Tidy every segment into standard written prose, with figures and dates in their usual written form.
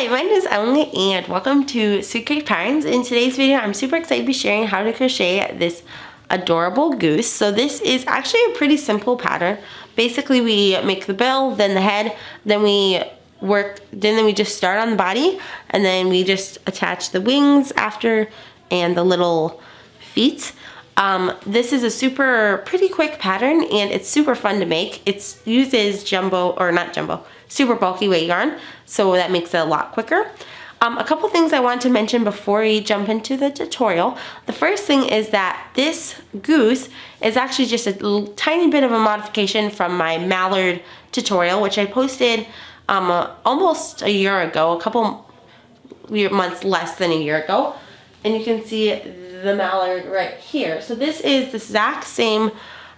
Hi, my name is Emily and welcome to Sweet Cake Patterns. In today's video, I'm super excited to be sharing how to crochet this adorable goose. So this is actually a pretty simple pattern. Basically, we make the bill, then the head, then we just start on the body, and then we just attach the wings after and the little feet. This is a pretty quick pattern and it's super fun to make. It uses super bulky weight yarn, so that makes it a lot quicker. A couple things I want to mention before we jump into the tutorial. The first thing is that this goose is actually just a tiny bit of a modification from my Mallard tutorial, which I posted almost a year ago, a couple months less than a year ago. And you can see the Mallard right here. So this is the exact same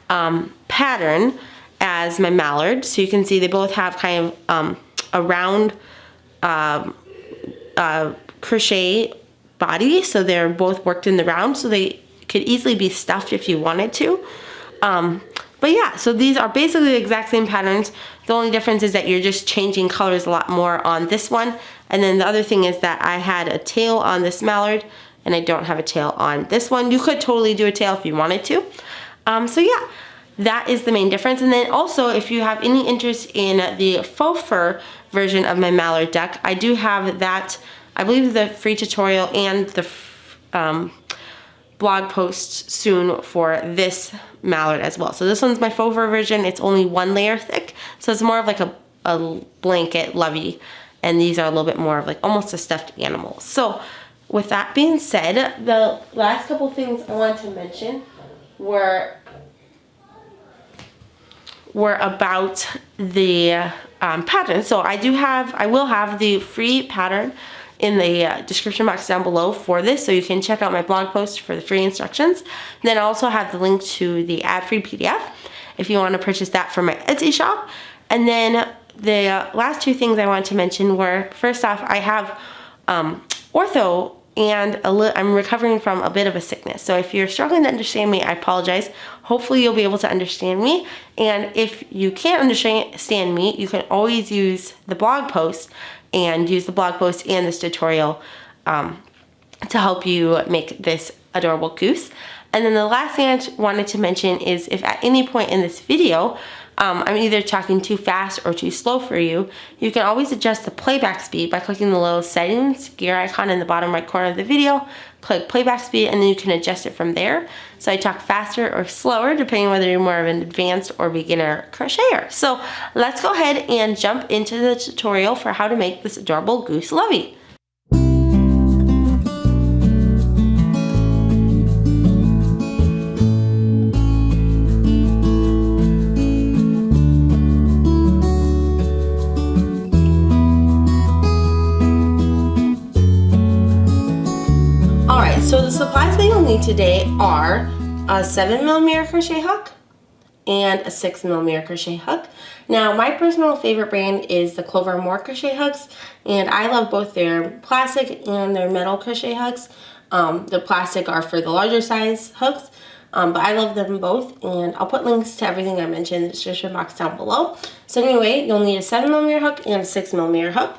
pattern as my Mallard. So you can see they both have kind of a round crochet body. So they're both worked in the round, so they could easily be stuffed if you wanted to. But yeah, so these are basically the exact same patterns. The only difference is that you're just changing colors a lot more on this one. And then the other thing is that I had a tail on this Mallard and I don't have a tail on this one. You could totally do a tail if you wanted to. So yeah, that is the main difference. And then also, if you have any interest in the faux fur version of my Mallard duck, I do have that, I believe, the free tutorial and the blog post soon for this Mallard as well. So this one's my faux fur version. It's only 1 layer thick, so it's more of like a blanket lovey, and these are a little bit more of like almost a stuffed animal. So with that being said, the last couple things I want to mention were about the pattern. So I will have the free pattern in the description box down below for this, so you can check out my blog post for the free instructions. And then I also have the link to the ad-free PDF if you want to purchase that from my Etsy shop. And then the last two things I wanted to mention were, first off, I have ortho, and I'm recovering from a bit of a sickness. So if you're struggling to understand me, I apologize. Hopefully you'll be able to understand me. And if you can't understand me, you can always use the blog post and use the blog post and this tutorial to help you make this adorable goose. And then the last thing I wanted to mention is, if at any point in this video I'm either talking too fast or too slow for you, you can always adjust the playback speed by clicking the little settings gear icon in the bottom right corner of the video. Click playback speed and then you can adjust it from there. So I talk faster or slower depending whether you're more of an advanced or beginner crocheter. So let's go ahead and jump into the tutorial for how to make this adorable goose lovey. So the supplies that you'll need today are a 7mm crochet hook and a 6mm crochet hook. Now, my personal favorite brand is the Clover Moore crochet hooks, and I love both their plastic and their metal crochet hooks. The plastic are for the larger size hooks, but I love them both, and I'll put links to everything I mentioned in the description box down below. So anyway, you'll need a 7mm hook and a 6mm hook.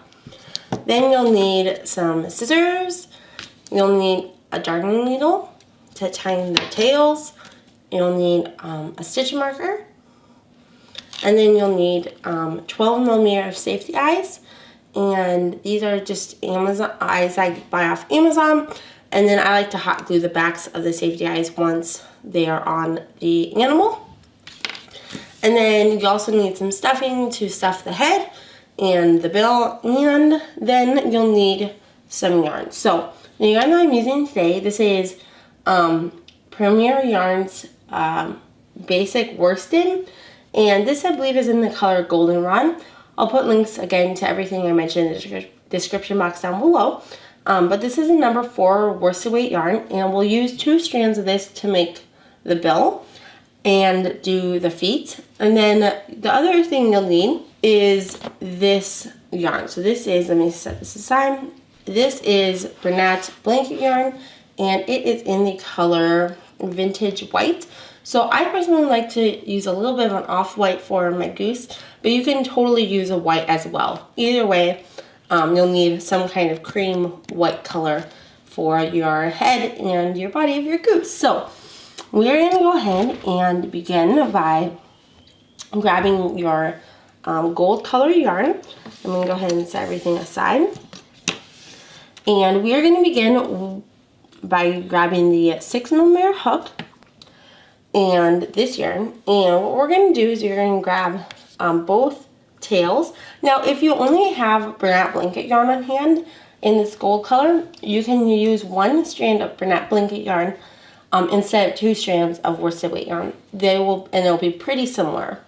Then you'll need some scissors. You'll need a darning needle to tighten the tails. You'll need a stitch marker, and then you'll need 12mm safety eyes, and these are just Amazon eyes I buy off Amazon, and then I like to hot glue the backs of the safety eyes once they are on the animal. And then you also need some stuffing to stuff the head and the bill, and then you'll need some yarn. So the yarn that I'm using today, this is Premier Yarns Basic Worsted, and this I believe is in the color Goldenrod. I'll put links again to everything I mentioned in the description box down below. But this is a number 4 worsted weight yarn, and we'll use 2 strands of this to make the bill and do the feet. And then the other thing you'll need is this yarn. So this is, let me set this aside. This is Bernat blanket yarn, and it is in the color Vintage White. So I personally like to use a little bit of an off-white for my goose, but you can totally use a white as well. Either way, You'll need some kind of cream white color for your head and your body of your goose. So we're going to go ahead and begin by grabbing your gold color yarn. I'm going to go ahead and set everything aside. And we are going to begin by grabbing the 6mm hook and this yarn. And what we're going to do is you're going to grab both tails. Now, if you only have Bernat blanket yarn on hand in this gold color, you can use one strand of Bernat blanket yarn instead of 2 strands of worsted weight yarn. They'll be pretty similar.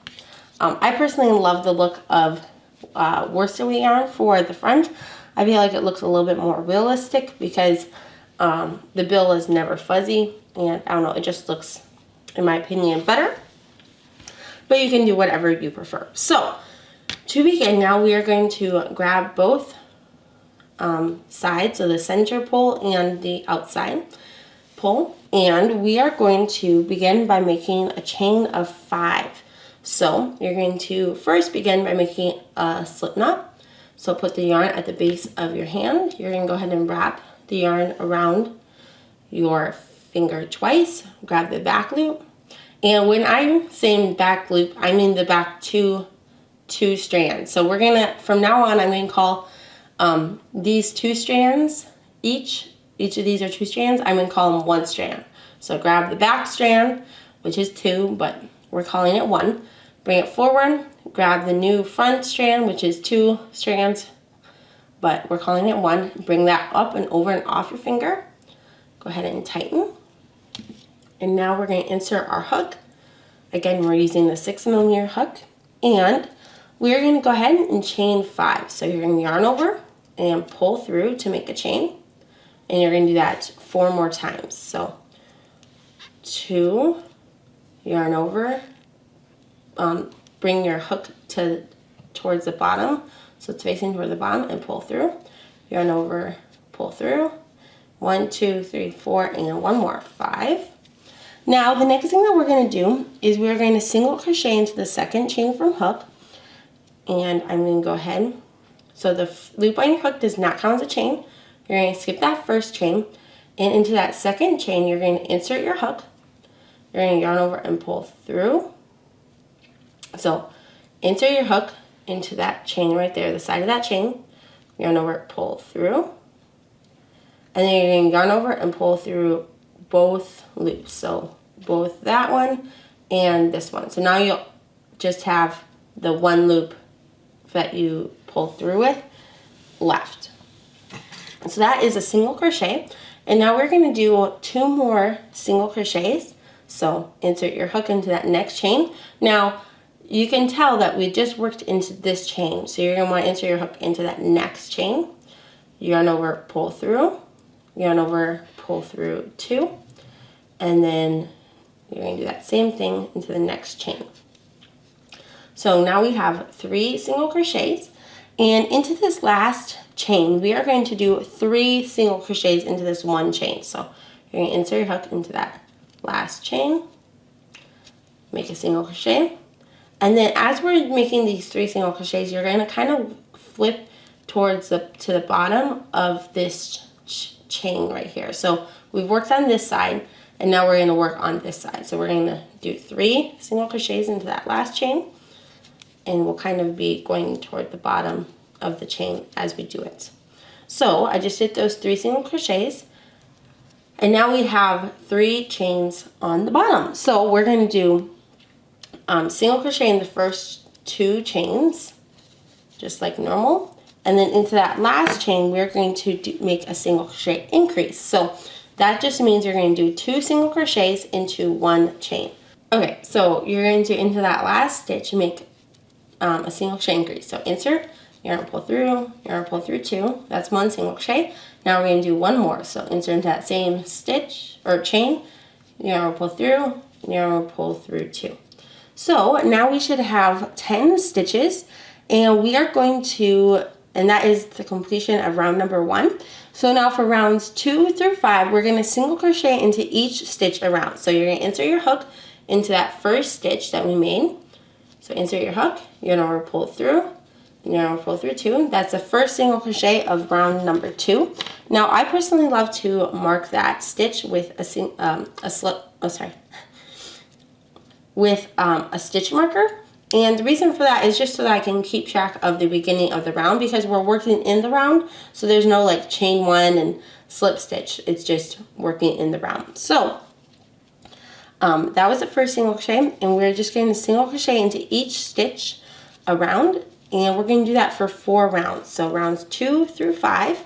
I personally love the look of worsted weight yarn for the front. I feel like it looks a little bit more realistic because the bill is never fuzzy, and I don't know, it just looks, in my opinion, better. But you can do whatever you prefer. So to begin, now we are going to grab both sides, so the center pole and the outside pole, and we are going to begin by making a chain of 5. So you're going to first begin by making a slip knot. So put the yarn at the base of your hand. You're going to go ahead and wrap the yarn around your finger twice. Grab the back loop. And when I'm saying back loop, I mean the back two strands. So we're going to, from now on, I'm going to call these 2 strands, each of these are 2 strands, I'm going to call them 1 strand. So grab the back strand, which is 2, but we're calling it 1. Bring it forward, grab the new front strand, which is 2 strands, but we're calling it 1. Bring that up and over and off your finger. Go ahead and tighten. And now we're going to insert our hook. Again, we're using the 6mm hook, and we're going to go ahead and chain 5. So you're going to yarn over and pull through to make a chain, and you're going to do that 4 more times. So 2, yarn over, bring your hook towards the bottom, so it's facing toward the bottom, and pull through. Yarn over, pull through. 1, 2, 3, 4, and 1 more, 5. Now the next thing that we're going to do is we're going to single crochet into the second chain from hook, and I'm going to go ahead. So the loop on your hook does not count as a chain. You're going to skip that first chain, and into that second chain you're going to insert your hook. You're going to yarn over and pull through. So insert your hook into that chain right there, the side of that chain, yarn over, pull through, and then you're going to yarn over and pull through both loops, so both that one and this one. So now you'll just have the 1 loop that you pull through with left. So that is a single crochet, and now we're going to do 2 more single crochets. So insert your hook into that next chain. Now you can tell that we just worked into this chain, so you're going to want to insert your hook into that next chain. Yarn over, pull through, yarn over, pull through 2, and then you're going to do that same thing into the next chain. So now we have 3 single crochets, and into this last chain we are going to do 3 single crochets into this 1 chain. So you're going to insert your hook into that last chain, make a single crochet, and then as we're making these 3 single crochets, you're going to kind of flip towards to the bottom of this chain right here. So we've worked on this side, and now we're going to work on this side. So we're going to do 3 single crochets into that last chain, and we'll kind of be going toward the bottom of the chain as we do it. So I just did those 3 single crochets, and now we have 3 chains on the bottom. So we're going to do single crochet in the first 2 chains, just like normal, and then into that last chain we're going to make a single crochet increase. So that just means you're going to do 2 single crochets into 1 chain. Okay, so you're going to into that last stitch make a single crochet increase. So insert, yarn, pull through, yarn, pull through 2. That's 1 single crochet. Now we're going to do 1 more. So insert into that same stitch or chain, yarn, pull through, yarn, pull through 2. So now we should have 10 stitches, and we are going to, and that is the completion of round number 1. So now for rounds 2 through 5, we're going to single crochet into each stitch around. So you're going to insert your hook into that first stitch that we made. So insert your hook, you're going to pull through, yarn, pull through 2. That's the first single crochet of round number 2. Now I personally love to mark that stitch with a stitch marker, and the reason for that is just so that I can keep track of the beginning of the round, because we're working in the round, so there's no like chain 1 and slip stitch. It's just working in the round. So that was the first single crochet, and we're just going to single crochet into each stitch around, and we're going to do that for 4 rounds. So rounds 2 through 5,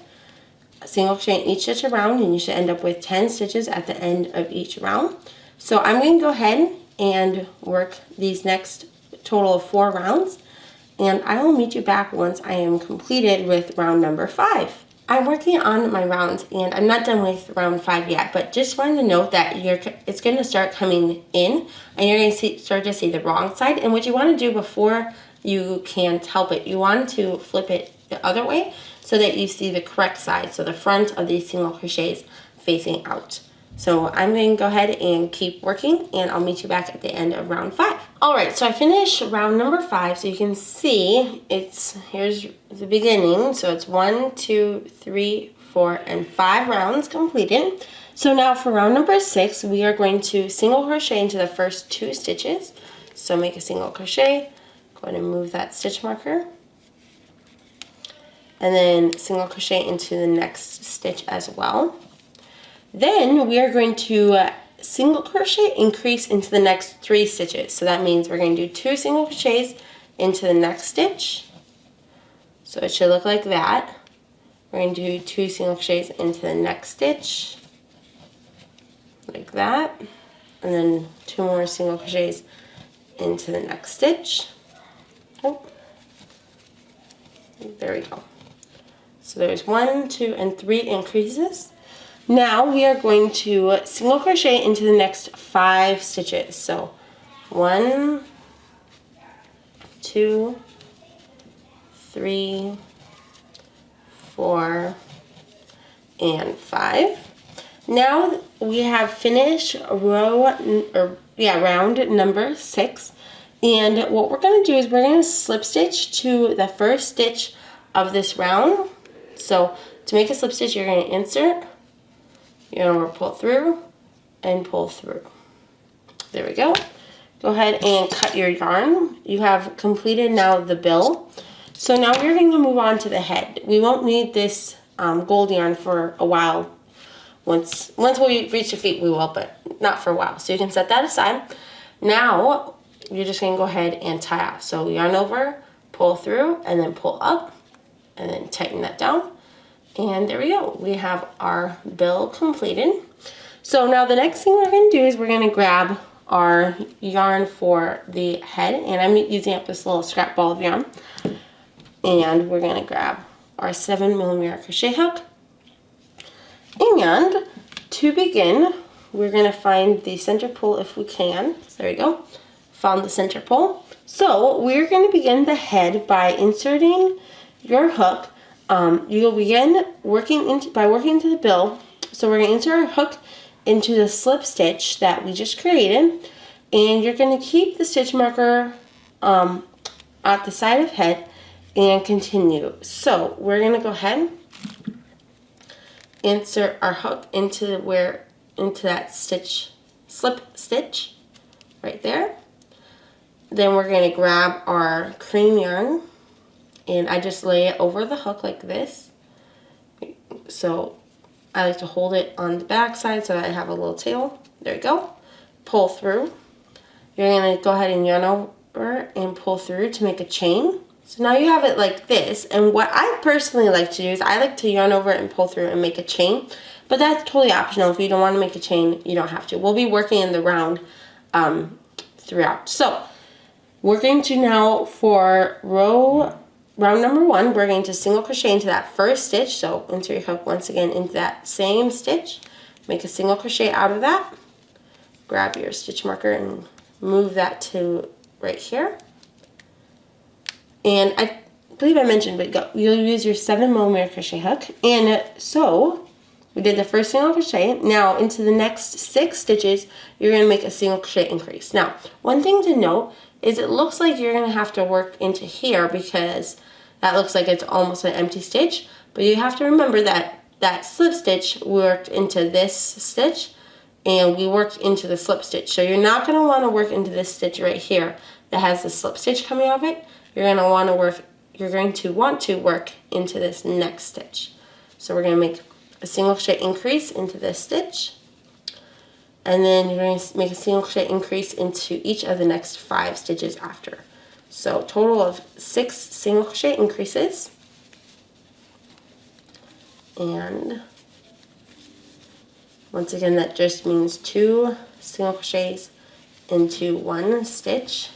single crochet in each stitch around, and you should end up with 10 stitches at the end of each round. So I'm going to go ahead and work these next total of 4 rounds, and I will meet you back once I am completed with round number 5. I'm working on my rounds, and I'm not done with round 5 yet, but just wanted to note that it's going to start coming in, and you're going to start to see the wrong side. And what you want to do before you can't help it, you want to flip it the other way so that you see the correct side, so the front of these single crochets facing out. So I'm going to go ahead and keep working, and I'll meet you back at the end of round 5. Alright, so I finished round number 5, so you can see here's the beginning. So it's 1, 2, 3, 4, and 5 rounds completed. So now for round number 6, we are going to single crochet into the first 2 stitches. So make a single crochet, go ahead and move that stitch marker, and then single crochet into the next stitch as well. Then we are going to single crochet increase into the next 3 stitches. So that means we're going to do 2 single crochets into the next stitch. So it should look like that. We're going to do 2 single crochets into the next stitch, like that, and then 2 more single crochets into the next stitch. Oh, there we go. So there's 1, 2, and 3 increases. Now we are going to single crochet into the next 5 stitches. So 1, 2, 3, 4, and 5. Now we have finished round number 6, and what we're going to do is we're going to slip stitch to the first stitch of this round. So to make a slip stitch, you're going to insert, you're going to pull through and pull through. There we go. Go ahead and cut your yarn. You have completed now the bill. So now we're going to move on to the head. We won't need this gold yarn for a while. Once we reach the feet, we will, but not for a while. So you can set that aside. Now you're just going to go ahead and tie off. So yarn over, pull through, and then pull up, and then tighten that down. And there we go. We have our bill completed. So now the next thing we're going to do is we're going to grab our yarn for the head, and I'm using up this little scrap ball of yarn. And we're going to grab our 7mm crochet hook. And to begin, we're going to find the center pole if we can. There we go. Found the center pole. So we're going to begin the head by inserting your hook. You'll begin by working into the bill. So we're going to insert our hook into the slip stitch that we just created, and you're going to keep the stitch marker at the side of head and continue. So we're going to go ahead, insert our hook into that slip stitch right there. Then we're going to grab our cream yarn, and I just lay it over the hook like this. So I like to hold it on the back side so that I have a little tail. There you go. Pull through. You're going to go ahead and yarn over and pull through to make a chain. So now you have it like this. And what I personally like to do is I like to yarn over and pull through and make a chain. But that's totally optional. If you don't want to make a chain, you don't have to. We'll be working in the round throughout. So we're going to now, for round number 1, we're going to single crochet into that first stitch. So insert your hook once again into that same stitch. Make a single crochet out of that. Grab your stitch marker and move that to right here. And I believe I mentioned, but you'll use your 7mm crochet hook. And so we did the first single crochet. Now into the next 6 stitches, you're going to make a single crochet increase. Now, one thing to note is it looks like you're going to have to work into here because that looks like it's almost an empty stitch, but you have to remember that that slip stitch worked into this stitch, and we worked into the slip stitch. So you're not going to want to work into this stitch right here that has the slip stitch coming off it. You're going to want to work into this next stitch. So we're going to make a single crochet increase into this stitch, and then you're going to make a single crochet increase into each of the next 5 stitches after. So total of 6 single crochet increases. And once again, that just means 2 single crochets into 1 stitch.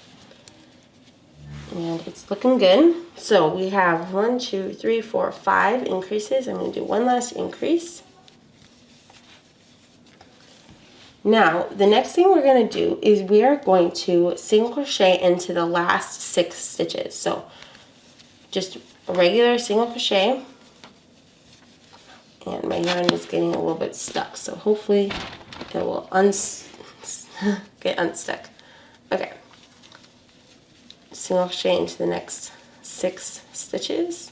And it's looking good. So we have 1, 2, 3, 4, 5 increases. I'm going to do one last increase. Now, the next thing we're going to do is we are going to single crochet into the last 6 stitches. So just a regular single crochet. And my yarn is getting a little bit stuck, so hopefully it will get unstuck. Okay. Single crochet into the next 6 stitches.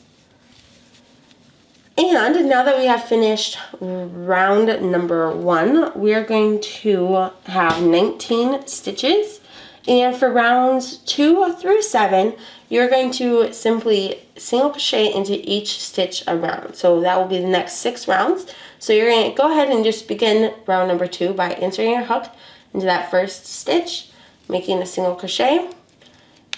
And now that we have finished round number 1, we are going to have 19 stitches. And for rounds 2 through 7, you're going to simply single crochet into each stitch around. So that will be the next 6 rounds. So you're going to go ahead and just begin round number 2 by inserting your hook into that first stitch, making a single crochet,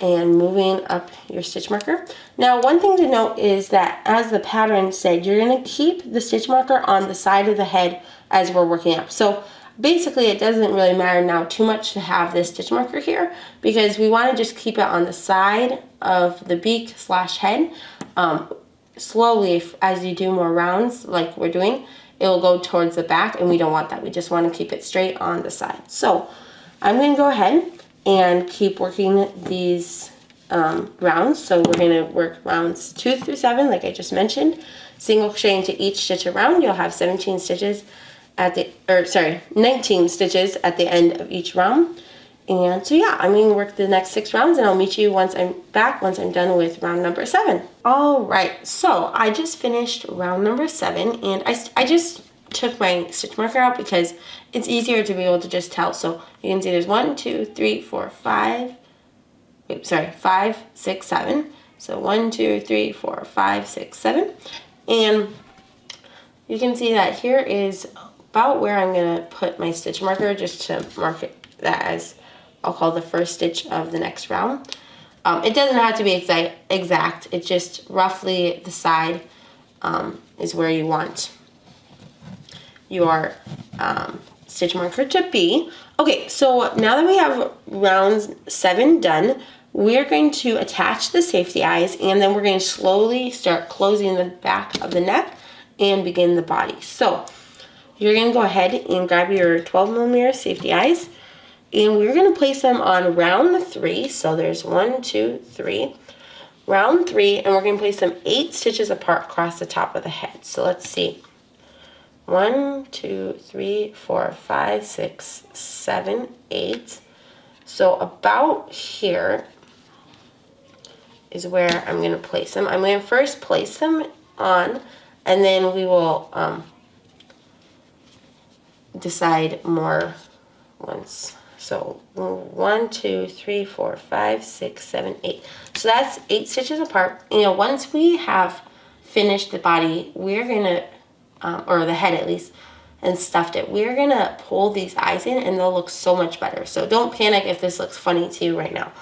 and moving up your stitch marker. Now, one thing to note is that, as the pattern said, you're going to keep the stitch marker on the side of the head as we're working up. So basically, it doesn't really matter now too much to have this stitch marker here, because we want to just keep it on the side of the beak / head. Slowly, as you do more rounds like we're doing, it will go towards the back, and we don't want that. We just want to keep it straight on the side. So I'm going to go ahead and keep working these rounds. So we're going to work rounds 2 through 7, like I just mentioned. Single crochet into each stitch around. You'll have 17 stitches at the, 19 stitches at the end of each round. And so yeah, I'm going to work the next 6 rounds, and I'll meet you once I'm done with round number 7. All right, so I just finished round number 7, and I just took my stitch marker out because it's easier to be able to just tell. So you can see there's 1, 2, 3, 4, 5. 5, 6, 7. So 1, 2, 3, 4, 5, 6, 7. And you can see that here is about where I'm going to put my stitch marker, just to mark it that as, I'll call the first stitch of the next round. It doesn't have to be exact. It's just roughly the side is where you want your stitch marker to be. Okay, so now that we have round 7 done, we're going to attach the safety eyes, and then we're going to slowly start closing the back of the neck and begin the body. So you're going to go ahead and grab your 12mm safety eyes, and we're going to place them on round 3. So there's 1, 2, 3. Round 3, and we're going to place them 8 stitches apart across the top of the head. So let's see. 1, 2, 3, 4, 5, 6, 7, 8. So about here is where I'm going to place them. I'm going to first place them on, and then we will decide more once. So 1, 2, 3, 4, 5, 6, 7, 8. So that's 8 stitches apart. And once we have finished the body, we're going to, or the head at least, and stuffed it, we're going to pull these eyes in, and they'll look so much better. So don't panic if this looks funny to you right now.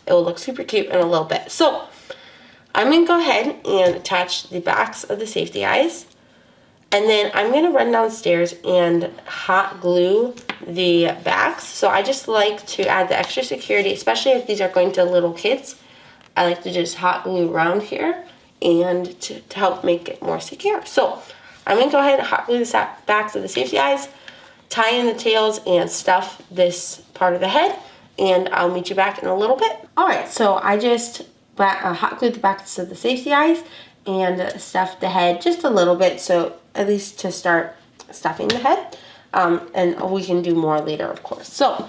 It will look super cute in a little bit. So I'm going to go ahead and attach the backs of the safety eyes. And then I'm going to run downstairs and hot glue the backs. So I just like to add the extra security, especially if these are going to little kids. I like to just hot glue around here and to help make it more secure. So I'm going to go ahead and hot glue the backs of the safety eyes, tie in the tails, and stuff this part of the head. And I'll meet you back in a little bit. All right, so I just hot glued the backs of the safety eyes and stuffed the head just a little bit, so at least to start stuffing the head. And we can do more later, of course. So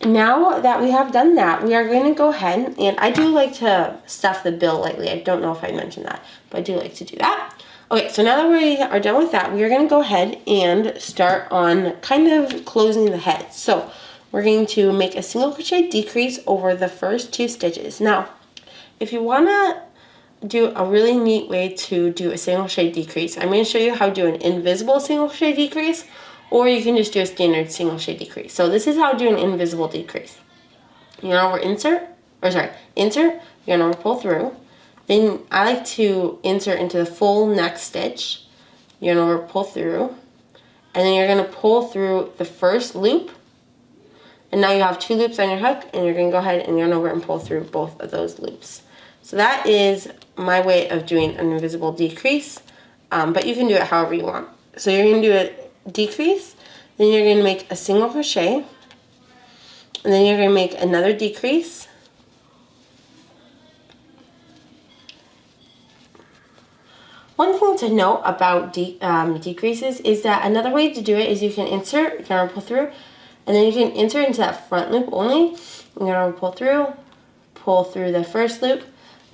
Now that we have done that, we are going to go ahead, and I do like to stuff the bill lightly. I don't know if I mentioned that, but I do like to do that. Okay, so now that we are done with that, we are going to go ahead and start on kind of closing the head. So we're going to make a single crochet decrease over the first 2 stitches. Now, if you want to do a really neat way to do a single crochet decrease, I'm going to show you how to do an invisible single crochet decrease, or you can just do a standard single crochet decrease. So this is how to do an invisible decrease. You're going to insert, you're going to pull through. Then I like to insert into the full next stitch. You're going to pull through, and then you're going to pull through the first loop. And now you have 2 loops on your hook, and you're going to go ahead and yarn over and pull through both of those loops. So that is my way of doing an invisible decrease, but you can do it however you want. So you're going to do a decrease, then you're going to make a single crochet, and then you're going to make another decrease, one thing to note about decreases is that another way to do it is you can insert, yarn pull through, and then you can insert into that front loop only. Yarn pull through the first loop,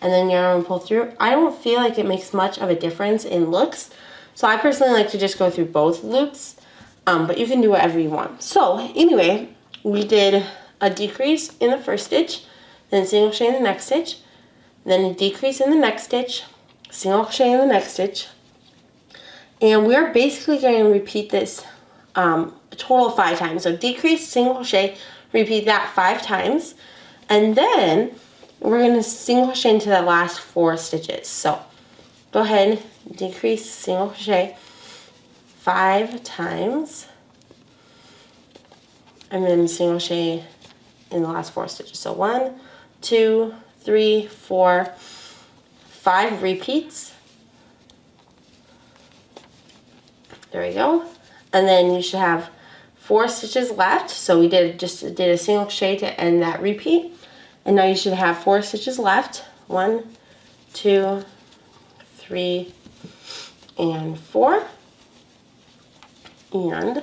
and then yarn pull through. I don't feel like it makes much of a difference in looks, so I personally like to just go through both loops, but you can do whatever you want. So anyway, we did a decrease in the first stitch, then single crochet in the next stitch, then a decrease in the next stitch, single crochet in the next stitch, and we're basically going to repeat this a total of 5 times. So decrease, single crochet, repeat that 5 times, and then we're going to single crochet into the last 4 stitches. So go ahead, decrease, single crochet 5 times, and then single crochet in the last 4 stitches. So 1, 2, 3, 4, 5 repeats. There we go. And then you should have 4 stitches left. So we just did a single crochet to end that repeat. And now you should have 4 stitches left. 1, 2, 3, and 4. And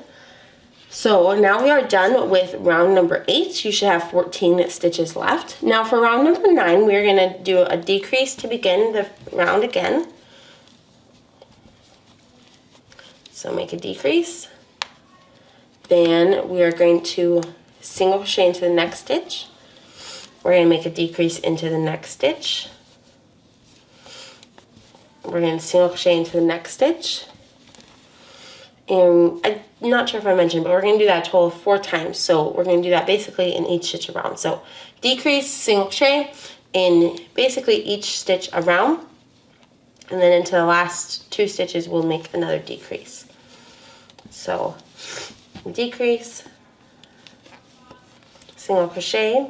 so now we are done with round number 8. You should have 14 stitches left. Now for round number 9, we're going to do a decrease to begin the round again. So make a decrease. Then we are going to single crochet into the next stitch. We're going to make a decrease into the next stitch. We're going to single crochet into the next stitch. And I'm not sure if I mentioned, but we're going to do that a total of 4 times. So we're going to do that basically in each stitch around. So decrease, single crochet in basically each stitch around. And then into the last 2 stitches, we'll make another decrease. So decrease, single crochet,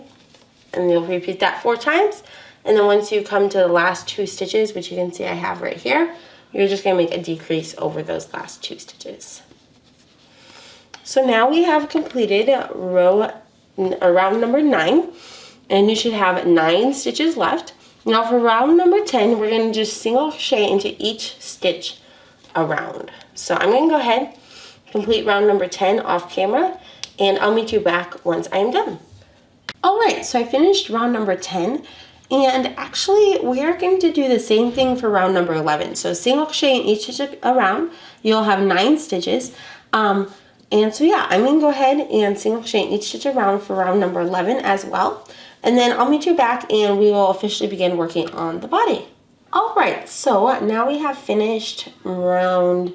and you'll repeat that 4 times. And then once you come to the last 2 stitches, which you can see I have right here, you're just going to make a decrease over those last 2 stitches. So now we have completed round number 9, and you should have 9 stitches left. Now for round number 10, we're going to just single crochet into each stitch around. So I'm going to go ahead, complete round number 10 off camera, and I'll meet you back once I am done. Alright, so I finished round number 10, and actually we are going to do the same thing for round number 11. So single crochet in each stitch around, you'll have 9 stitches. And so yeah, I'm going to go ahead and single crochet in each stitch around for round number 11 as well. And then I'll meet you back and we will officially begin working on the body. Alright, so now we have finished round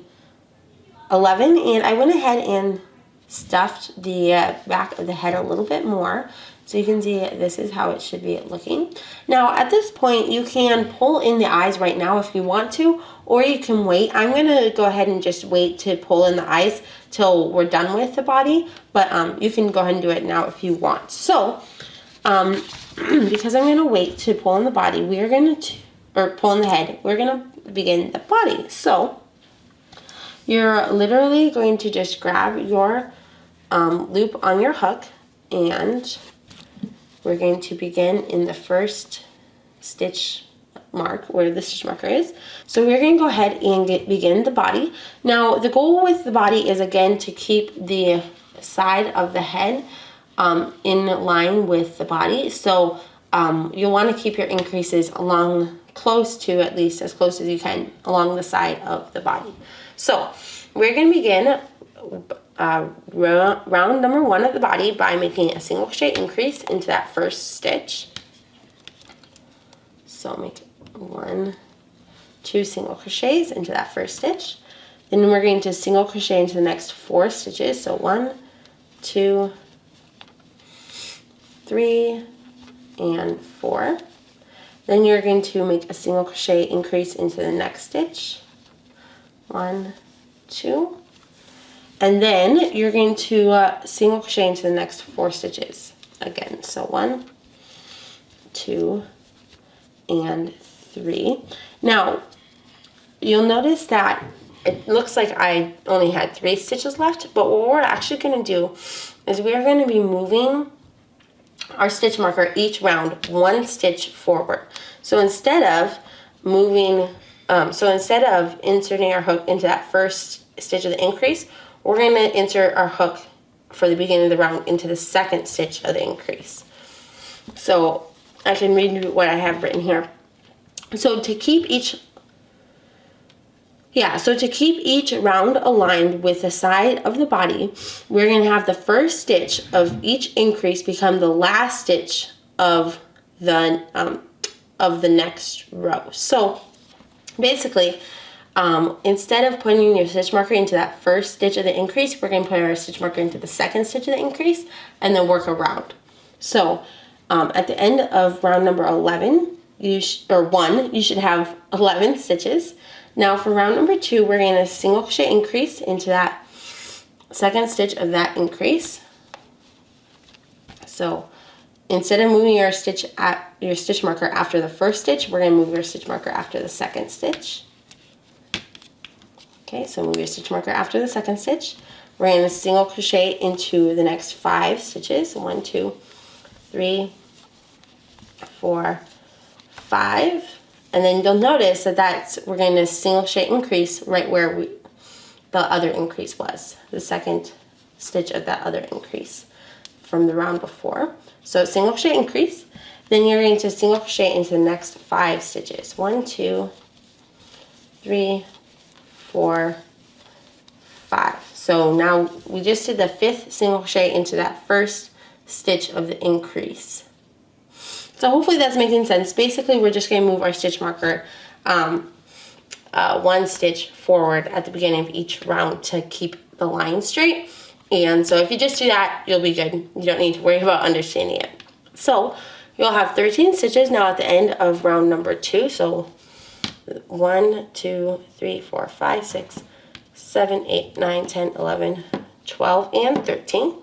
11, and I went ahead and stuffed the back of the head a little bit more. So you can see this is how it should be looking. Now at this point you can pull in the eyes right now if you want to, or you can wait. I'm going to go ahead and just wait to pull in the eyes till we're done with the body, but you can go ahead and do it now if you want. So because I'm going to wait to pull in the body, we are going to, or pull in the head, we're going to begin the body. So you're literally going to just grab your loop on your hook, and we're going to begin in the first stitch mark where the stitch marker is. So we're going to go ahead and begin the body. Now the goal with the body is again to keep the side of the head in line with the body. So you'll want to keep your increases along close to, at least as close as you can, along the side of the body. So we're going to begin round number 1 of the body by making a single crochet increase into that first stitch. So make 1, 2 single crochets into that first stitch. Then we're going to single crochet into the next 4 stitches. So 1, 2, 3, and 4. Then you're going to make a single crochet increase into the next stitch. 1, 2. And then you're going to single crochet into the next 4 stitches again. So 1, 2, and 3. Now, you'll notice that it looks like I only had 3 stitches left, but what we're actually going to do is we're going to be moving our stitch marker each round 1 stitch forward. So instead of inserting our hook into that first stitch of the increase, we're going to insert our hook for the beginning of the round into the second stitch of the increase. So I can read what I have written here. So to keep each round aligned with the side of the body, we're going to have the first stitch of each increase become the last stitch of the next row. So basically, instead of putting your stitch marker into that first stitch of the increase, we're going to put our stitch marker into the second stitch of the increase and then work around. So at the end of round number 11, you should have 11 stitches. Now for round number 2, we're going to single crochet increase into that second stitch of that increase. So instead of moving your stitch marker after the first stitch, we're going to move your stitch marker after the second stitch. Okay, so move your stitch marker after the second stitch. We're going to single crochet into the next 5 stitches. 1, 2, 3, 4, 5. And then you'll notice that we're going to single crochet increase right where the other increase was, the second stitch of that other increase from the round before. So single crochet increase, then you're going to single crochet into the next 5 stitches. 1, 2, 3, 4, 5. So now we just did the 5th single crochet into that first stitch of the increase. So hopefully that's making sense. Basically, we're just going to move our stitch marker 1 stitch forward at the beginning of each round to keep the line straight. And so if you just do that, you'll be good. You don't need to worry about understanding it. So you'll have 13 stitches now at the end of round number 2. So 1, 2, 3, 4, 5, 6, 7, 8, 9, 10, 11, 12, and 13.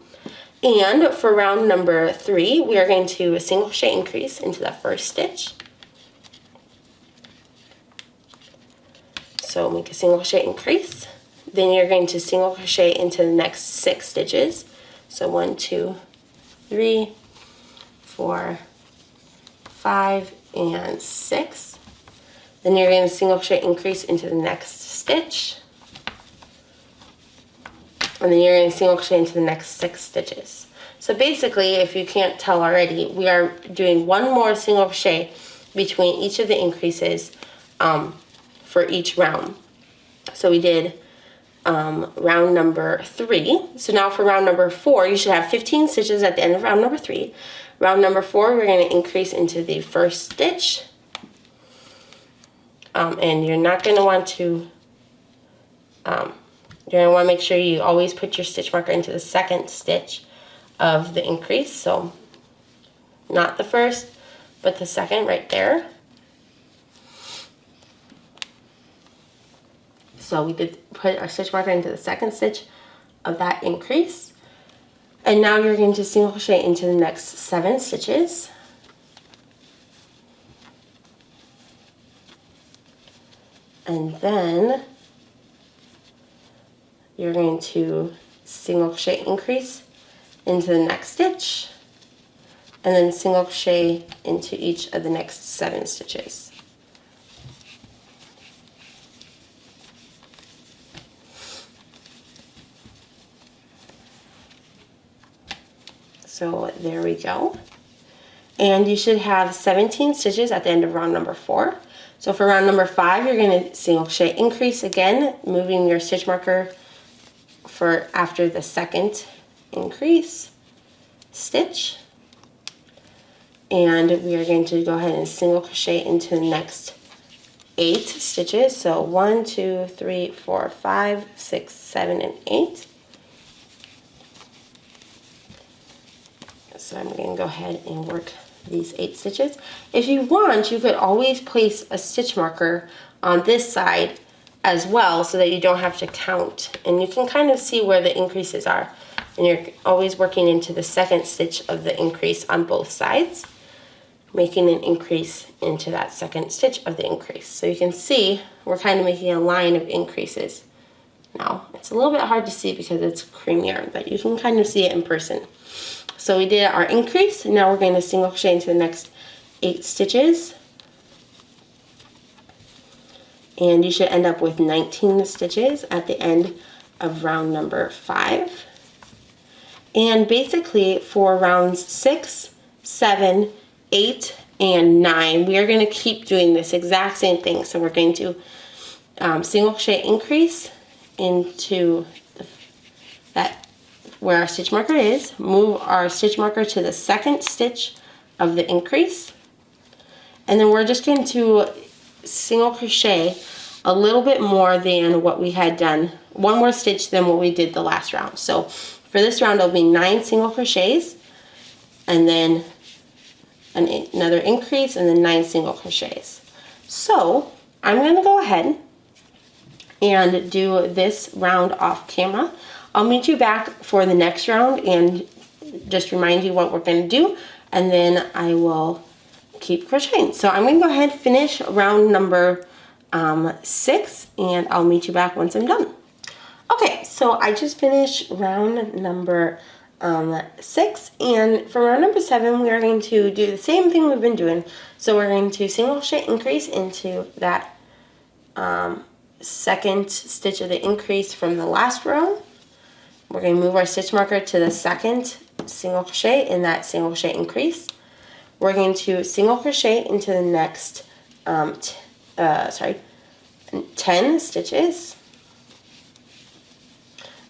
And for round number 3, we are going to single crochet increase into that first stitch. So make a single crochet increase. Then you're going to single crochet into the next 6 stitches. So 1, 2, 3, 4, 5, and 6. Then you're going to single crochet increase into the next stitch. And then you're going to single crochet into the next 6 stitches. So basically, if you can't tell already, we are doing 1 more single crochet between each of the increases for each round. So we did round number 3. So now for round number 4, you should have 15 stitches at the end of round number 3. Round number 4, we're going to increase into the first stitch. And you're not going to want to... You're going to want to make sure you always put your stitch marker into the second stitch of the increase. So not the first, but the second right there. So we did put our stitch marker into the second stitch of that increase. And now you're going to single crochet into the next 7 stitches. And then you're going to single crochet increase into the next stitch, and then single crochet into each of the next 7 stitches. So there we go. And you should have 17 stitches at the end of round number 4. So for round number 5, you're going to single crochet increase again, moving your stitch marker for after the second increase stitch. And we are going to go ahead and single crochet into the next 8 stitches. So 1, 2, 3, 4, 5, 6, 7, and 8. So I'm going to go ahead and work these 8 stitches. If you want, you could always place a stitch marker on this side as well so that you don't have to count, and you can kind of see where the increases are, and you're always working into the second stitch of the increase on both sides, making an increase into that second stitch of the increase. So you can see we're kind of making a line of increases. Now it's a little bit hard to see because it's cream yarn, but you can kind of see it in person. So we did our increase, and now we're going to single crochet into the next 8 stitches. And you should end up with 19 stitches at the end of round number 5. And basically for rounds 6, 7, 8, and 9, we are going to keep doing this exact same thing. So we're going to single crochet increase into that where our stitch marker is, move our stitch marker to the second stitch of the increase, and then we're just going to single crochet a little bit more than what we had done, one more stitch than what we did the last round. So for this round it'll be 9 single crochets, and then another increase, and then 9 single crochets. So I'm going to go ahead and do this round off camera. I'll meet you back for the next round and just remind you what we're going to do, and then I will keep crocheting. So I'm going to go ahead and finish round number 6, and I'll meet you back once I'm done. Okay, so I just finished round number 6, and for round number 7 we are going to do the same thing we've been doing. So we're going to single crochet increase into that second stitch of the increase from the last row. We're going to move our stitch marker to the second single crochet in that single crochet increase. We're going to single crochet into the next 10 stitches,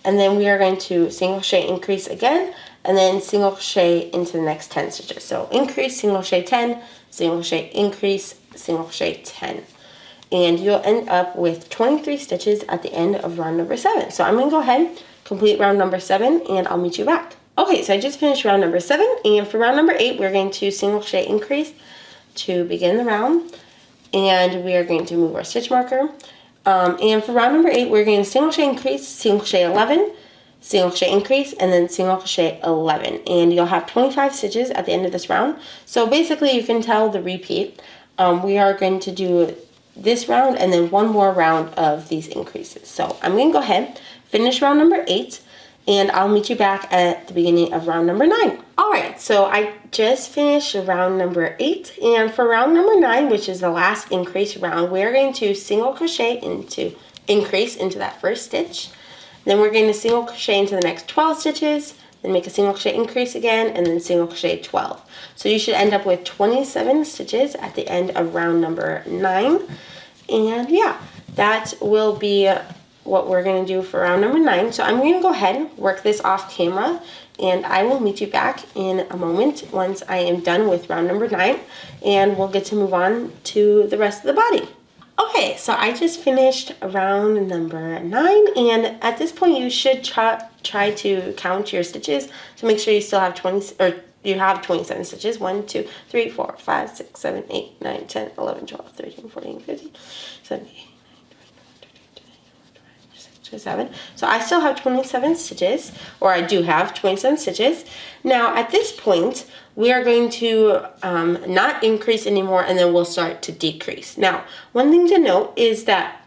and then we are going to single crochet increase again, and then single crochet into the next 10 stitches. So increase, single crochet 10, single crochet increase, single crochet 10. And you'll end up with 23 stitches at the end of round number 7. So I'm going to go ahead, complete round number 7, and I'll meet you back. Okay, so I just finished round number 7, and for round number 8, we're going to single crochet increase to begin the round, and we are going to move our stitch marker. And for round number 8, we're going to single crochet increase, single crochet 11, single crochet increase, and then single crochet 11. And you'll have 25 stitches at the end of this round. So basically, you can tell the repeat. We are going to do this round and then one more round of these increases. So I'm going to go ahead, finish round number 8, and I'll meet you back at the beginning of round number 9. Alright, so I just finished round number 8, and for round number 9, which is the last increase round, we're going to single crochet into increase into that first stitch. Then we're going to single crochet into the next 12 stitches, then make a single crochet increase again, and then single crochet 12. So you should end up with 27 stitches at the end of round number 9. And yeah, that will be what we're going to do for round number 9. So I'm going to go ahead and work this off camera, and I will meet you back in a moment once I am done with round number 9, and we'll get to move on to the rest of the body. Okay, so I just finished round number 9, and at this point you should try to count your stitches to make sure you still have 27 stitches. 1, 2, 3, 4, 5, 6, 7, 8, 9, 10, 11, 12, 13, 14, 15, 17, 18, 27. So I still have 27 stitches, or I do have 27 stitches. Now at this point, we are going to not increase anymore, and then we'll start to decrease. Now, one thing to note is that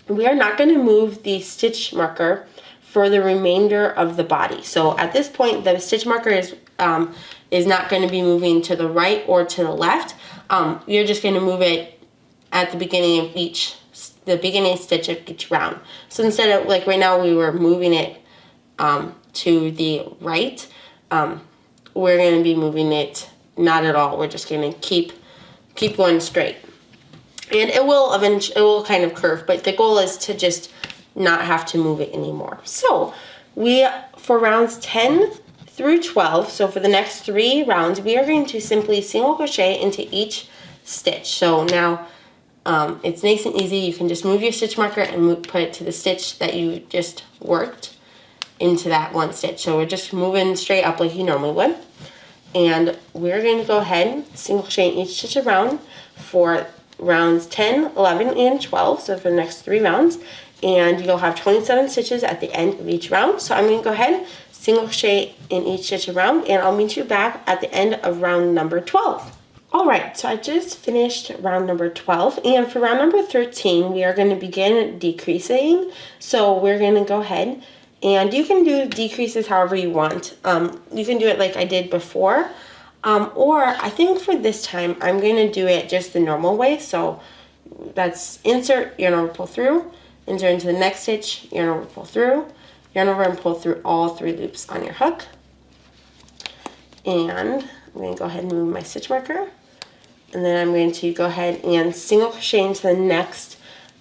we are not going to move the stitch marker for the remainder of the body. So at this point, the stitch marker is not going to be moving to the right or to the left. You're just going to move it at the beginning of the beginning stitch of each round. So instead of, like right now, we were moving it to the right, we're going to be moving it not at all. We're just going to keep going straight. And it will kind of curve, but the goal is to just not have to move it anymore. So for rounds 10 through 12, so for the next 3 rounds, we are going to simply single crochet into each stitch. So now it's nice and easy. You can just move your stitch marker and put it to the stitch that you just worked into that one stitch. So we're just moving straight up like you normally would. And we're going to go ahead, single crochet in each stitch around for rounds 10, 11, and 12, so for the next 3 rounds, and you'll have 27 stitches at the end of each round. So I'm going to go ahead, single crochet in each stitch around, and I'll meet you back at the end of round number 12. Alright, so I just finished round number 12, and for round number 13, we are going to begin decreasing. So we're going to go ahead, and you can do decreases however you want. You can do it like I did before, or I think for this time, I'm going to do it just the normal way. So that's insert, yarn over, pull through, insert into the next stitch, yarn over, pull through, yarn over and pull through all 3 loops on your hook. And I'm going to go ahead and move my stitch marker. And then I'm going to go ahead and single crochet into the next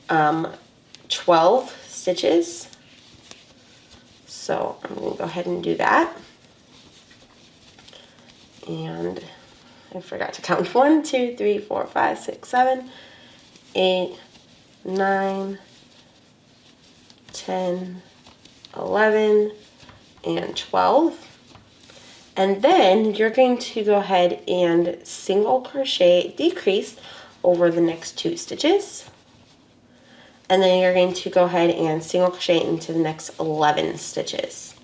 12 stitches. So I'm going to go ahead and do that. And I forgot to count 1, 2, 3, 4, 5, 6, 7, 8, 9, 10, 11, and 12. And then you're going to go ahead and single crochet decrease over the next 2 stitches. And then you're going to go ahead and single crochet into the next 11 stitches.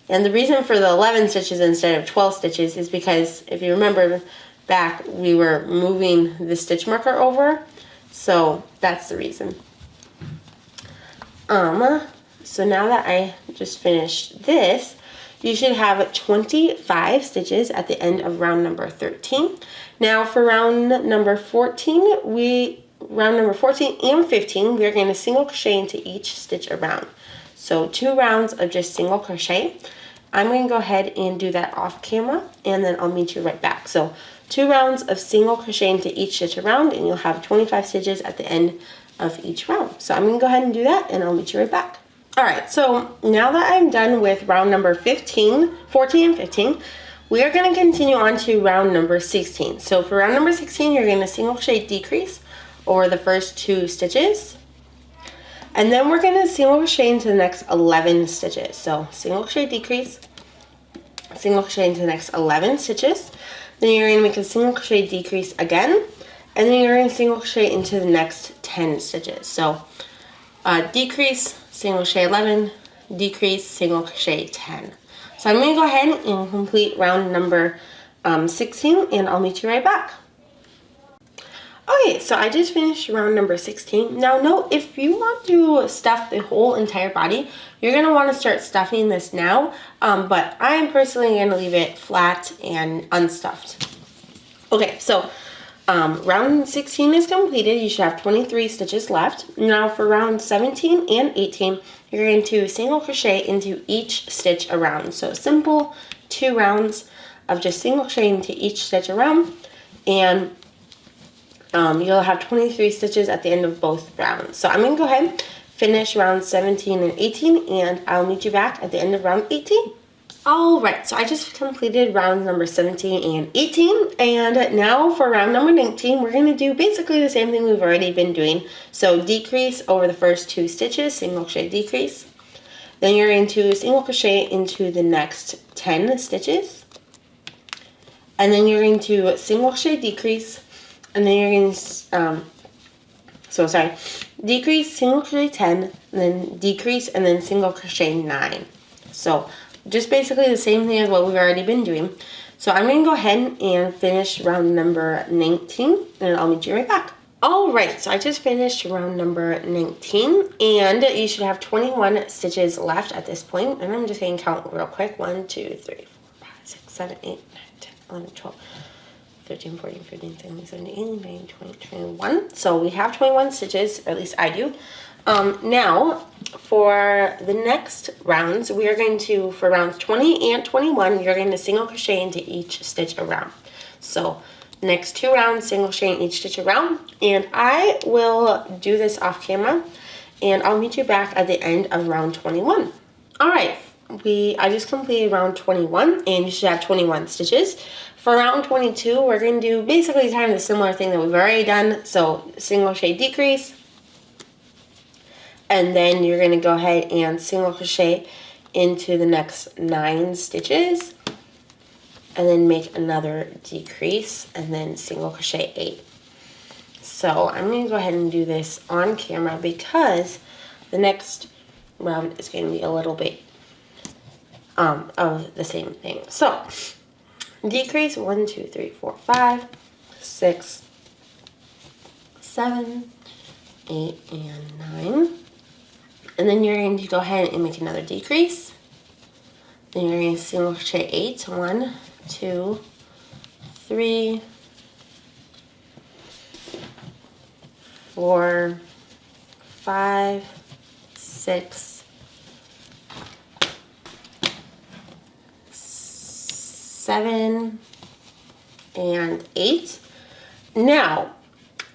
And the reason for the 11 stitches instead of 12 stitches is because if you remember back, we were moving the stitch marker over. So that's the reason. So now that I just finished this, you should have 25 stitches at the end of round number 13. Now for round number 14 and 15, we're going to single crochet into each stitch around. So 2 rounds of just single crochet. I'm going to go ahead and do that off camera, and then I'll meet you right back. So 2 rounds of single crochet into each stitch around, and you'll have 25 stitches at the end of each round. So I'm going to go ahead and do that, and I'll meet you right back. Alright, so now that I'm done with round number 14 and 15, we are going to continue on to round number 16. So for round number 16, you're going to single crochet decrease over the first 2 stitches. And then we're going to single crochet into the next 11 stitches. So single crochet decrease, single crochet into the next 11 stitches. Then you're going to make a single crochet decrease again. And then you're going to single crochet into the next 10 stitches. So decrease, single crochet 11, decrease, single crochet 10. So I'm going to go ahead and complete round number 16, and I'll meet you right back. Okay, so I just finished round number 16. Now note, if you want to stuff the whole entire body, you're going to want to start stuffing this now, but I'm personally going to leave it flat and unstuffed. Okay, so round 16 is completed. You should have 23 stitches left. Now for round 17 and 18, you're going to single crochet into each stitch around. So simple 2 rounds of just single crochet into each stitch around, and you'll have 23 stitches at the end of both rounds. So I'm going to go ahead, finish round 17 and 18, and I'll meet you back at the end of round 18. Alright, so I just completed round number 17 and 18, and now for round number 19, we're going to do basically the same thing we've already been doing. So decrease over the first 2 stitches, single crochet decrease. Then you're going to single crochet into the next 10 stitches. And then you're going to single crochet decrease. And then you're going to, decrease, single crochet 10, and then decrease, and then single crochet 9. So just basically the same thing as what we've already been doing. So I'm going to go ahead and finish round number 19, and I'll meet you right back. Alright, so I just finished round number 19, and you should have 21 stitches left at this point. And I'm just going to count real quick. 1, 2, 3, 4, 5, 6, 7, 8, 9, 10, 11, 12. 13, 14, 15, 16, 17, 18, 19, 20, 21. So we have 21 stitches, or at least I do. Now, for the next rounds, we are going to, for rounds 20 and 21, you're going to single crochet into each stitch around. So, next 2 rounds, single crochet in each stitch around, and I will do this off camera, and I'll meet you back at the end of round 21. All right, I just completed round 21, and you should have 21 stitches. For round 22, we're going to do basically kind of the similar thing that we've already done. So, single crochet decrease, and then you're going to go ahead and single crochet into the next 9 stitches, and then make another decrease, and then single crochet 8. So I'm going to go ahead and do this on camera because the next round is going to be a little bit of the same thing. So decrease 1, 2, 3, 4, 5, 6, 7, 8, and 9. And then you're going to go ahead and make another decrease. Then you're going to single crochet 8. 1, 2, 3, 4, 5, 6, 7, and 8. Now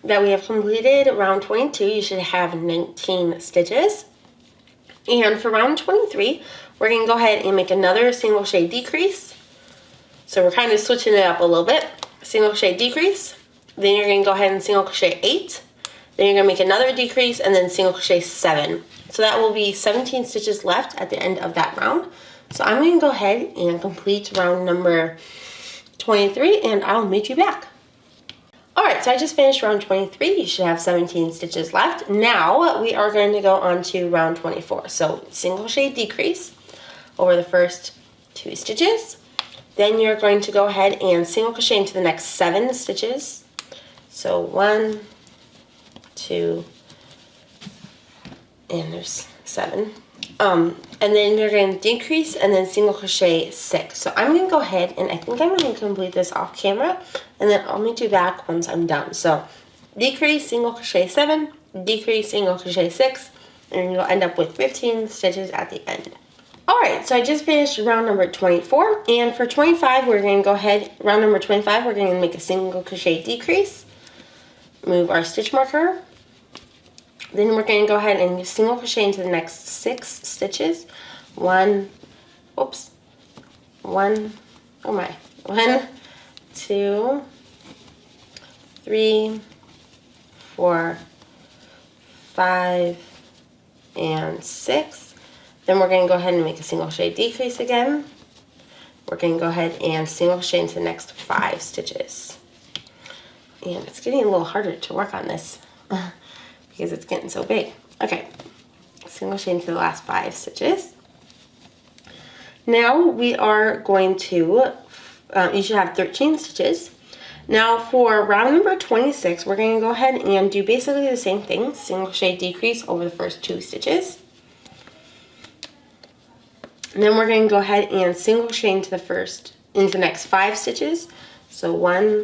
that we have completed round 22, you should have 19 stitches. And for round 23, we're going to go ahead and make another single crochet decrease. So we're kind of switching it up a little bit. Single crochet decrease. Then you're going to go ahead and single crochet 8. Then you're going to make another decrease and then single crochet 7. So that will be 17 stitches left at the end of that round. So I'm going to go ahead and complete round number 23, and I'll meet you back. Alright, so I just finished round 23. You should have 17 stitches left. Now we are going to go on to round 24. So single crochet decrease over the first 2 stitches. Then you're going to go ahead and single crochet into the next 7 stitches. So 1, 2, and there's 7. And then you're going to decrease and then single crochet 6. So I'm going to go ahead and I think I'm going to complete this off camera, and then I'll meet you back once I'm done. So decrease, single crochet 7, decrease, single crochet 6, and you'll end up with 15 stitches at the end. Alright, so I just finished round number 24, and for 25 we're going to go ahead, round number 25 we're going to make a single crochet decrease, move our stitch marker. Then we're going to go ahead and single crochet into the next 6 stitches. 1, 2, 3, 4, 5, and 6. Then we're going to go ahead and make a single crochet decrease again. We're going to go ahead and single crochet into the next 5 stitches. And it's getting a little harder to work on this because it's getting so big. Okay, single crochet into the last 5 stitches. Now we are going to, you should have 13 stitches. Now for round number 26, we're going to go ahead and do basically the same thing. Single crochet decrease over the first 2 stitches. And then we're going to go ahead and single crochet into the next 5 stitches. So 1,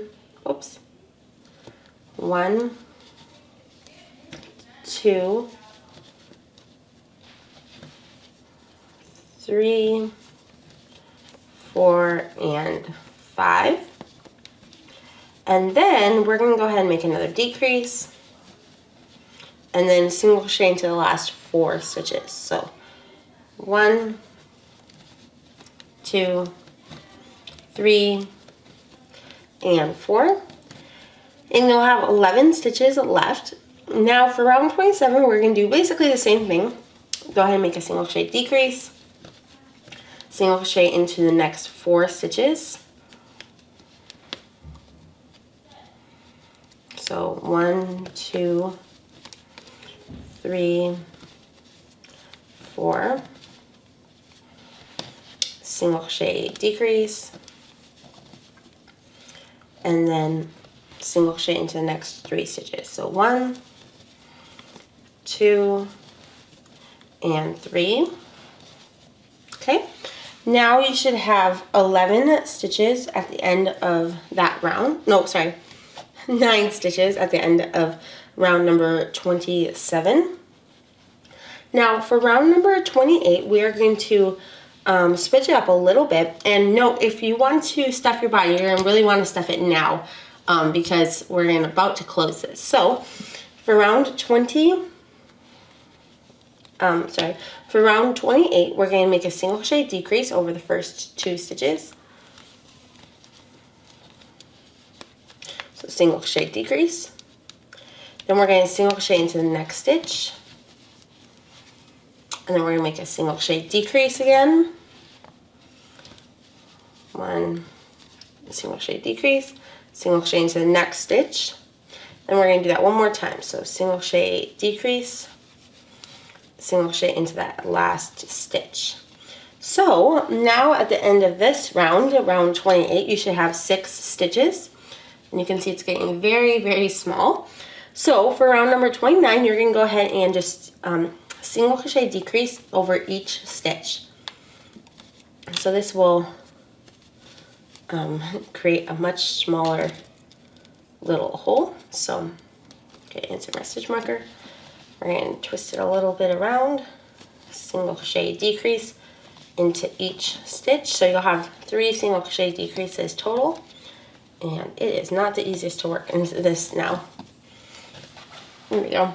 2, 3, 4, and 5. And then we're going to go ahead and make another decrease and then single crochet into the last 4 stitches. So 1, 2, 3, and 4. And you'll have 11 stitches left. Now for round 27, we're going to do basically the same thing. Go ahead and make a single crochet decrease, single crochet into the next 4 stitches. So 1, 2, 3, 4, single crochet decrease, and then single crochet into the next 3 stitches. So 1, 2, and 3. Okay, now you should have 11 stitches at the end of that round. No, sorry, 9 stitches at the end of round number 27. Now for round number 28, we are going to switch it up a little bit. And note, if you want to stuff your body, you're going to really want to stuff it now because we're about to close this. So for round 28, we're going to make a single crochet decrease over the first 2 stitches. So single crochet decrease. Then we're going to single crochet into the next stitch. And then we're going to make a single crochet decrease again. 1 single crochet decrease, single crochet into the next stitch. Then we're going to do that one more time. So single crochet decrease, single crochet into that last stitch. So now at the end of this round, round 28, you should have 6 stitches. And you can see it's getting very, very small. So for round number 29, you're going to go ahead and just single crochet decrease over each stitch. So this will create a much smaller little hole. So okay, insert my stitch marker. We're going to twist it a little bit around, single crochet decrease into each stitch. So you'll have 3 single crochet decreases total. And it is not the easiest to work into this now. There we go.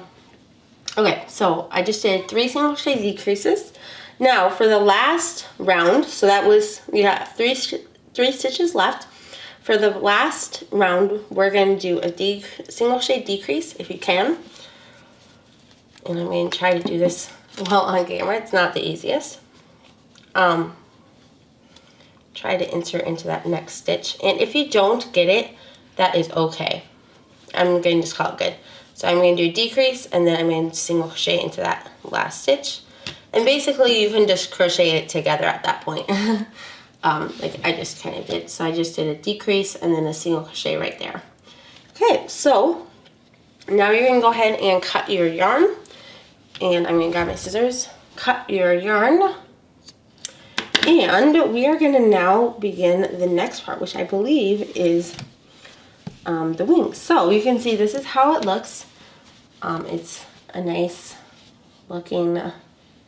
Okay, so I just did 3 single crochet decreases. Now for the last round, so that was, we got 3 stitches left. For the last round, we're going to do a single crochet decrease if you can. And I'm going to try to do this well on camera. It's not the easiest. Try to insert into that next stitch. And if you don't get it, that is okay. I'm going to just call it good. So I'm going to do a decrease, and then I'm going to single crochet into that last stitch. And basically, you can just crochet it together at that point. Like I just kind of did. So I just did a decrease and then a single crochet right there. Okay, so now you're going to go ahead and cut your yarn. And I'm going to grab my scissors, cut your yarn. And we are going to now begin the next part, which I believe is the wings. So you can see this is how it looks. It's a nice looking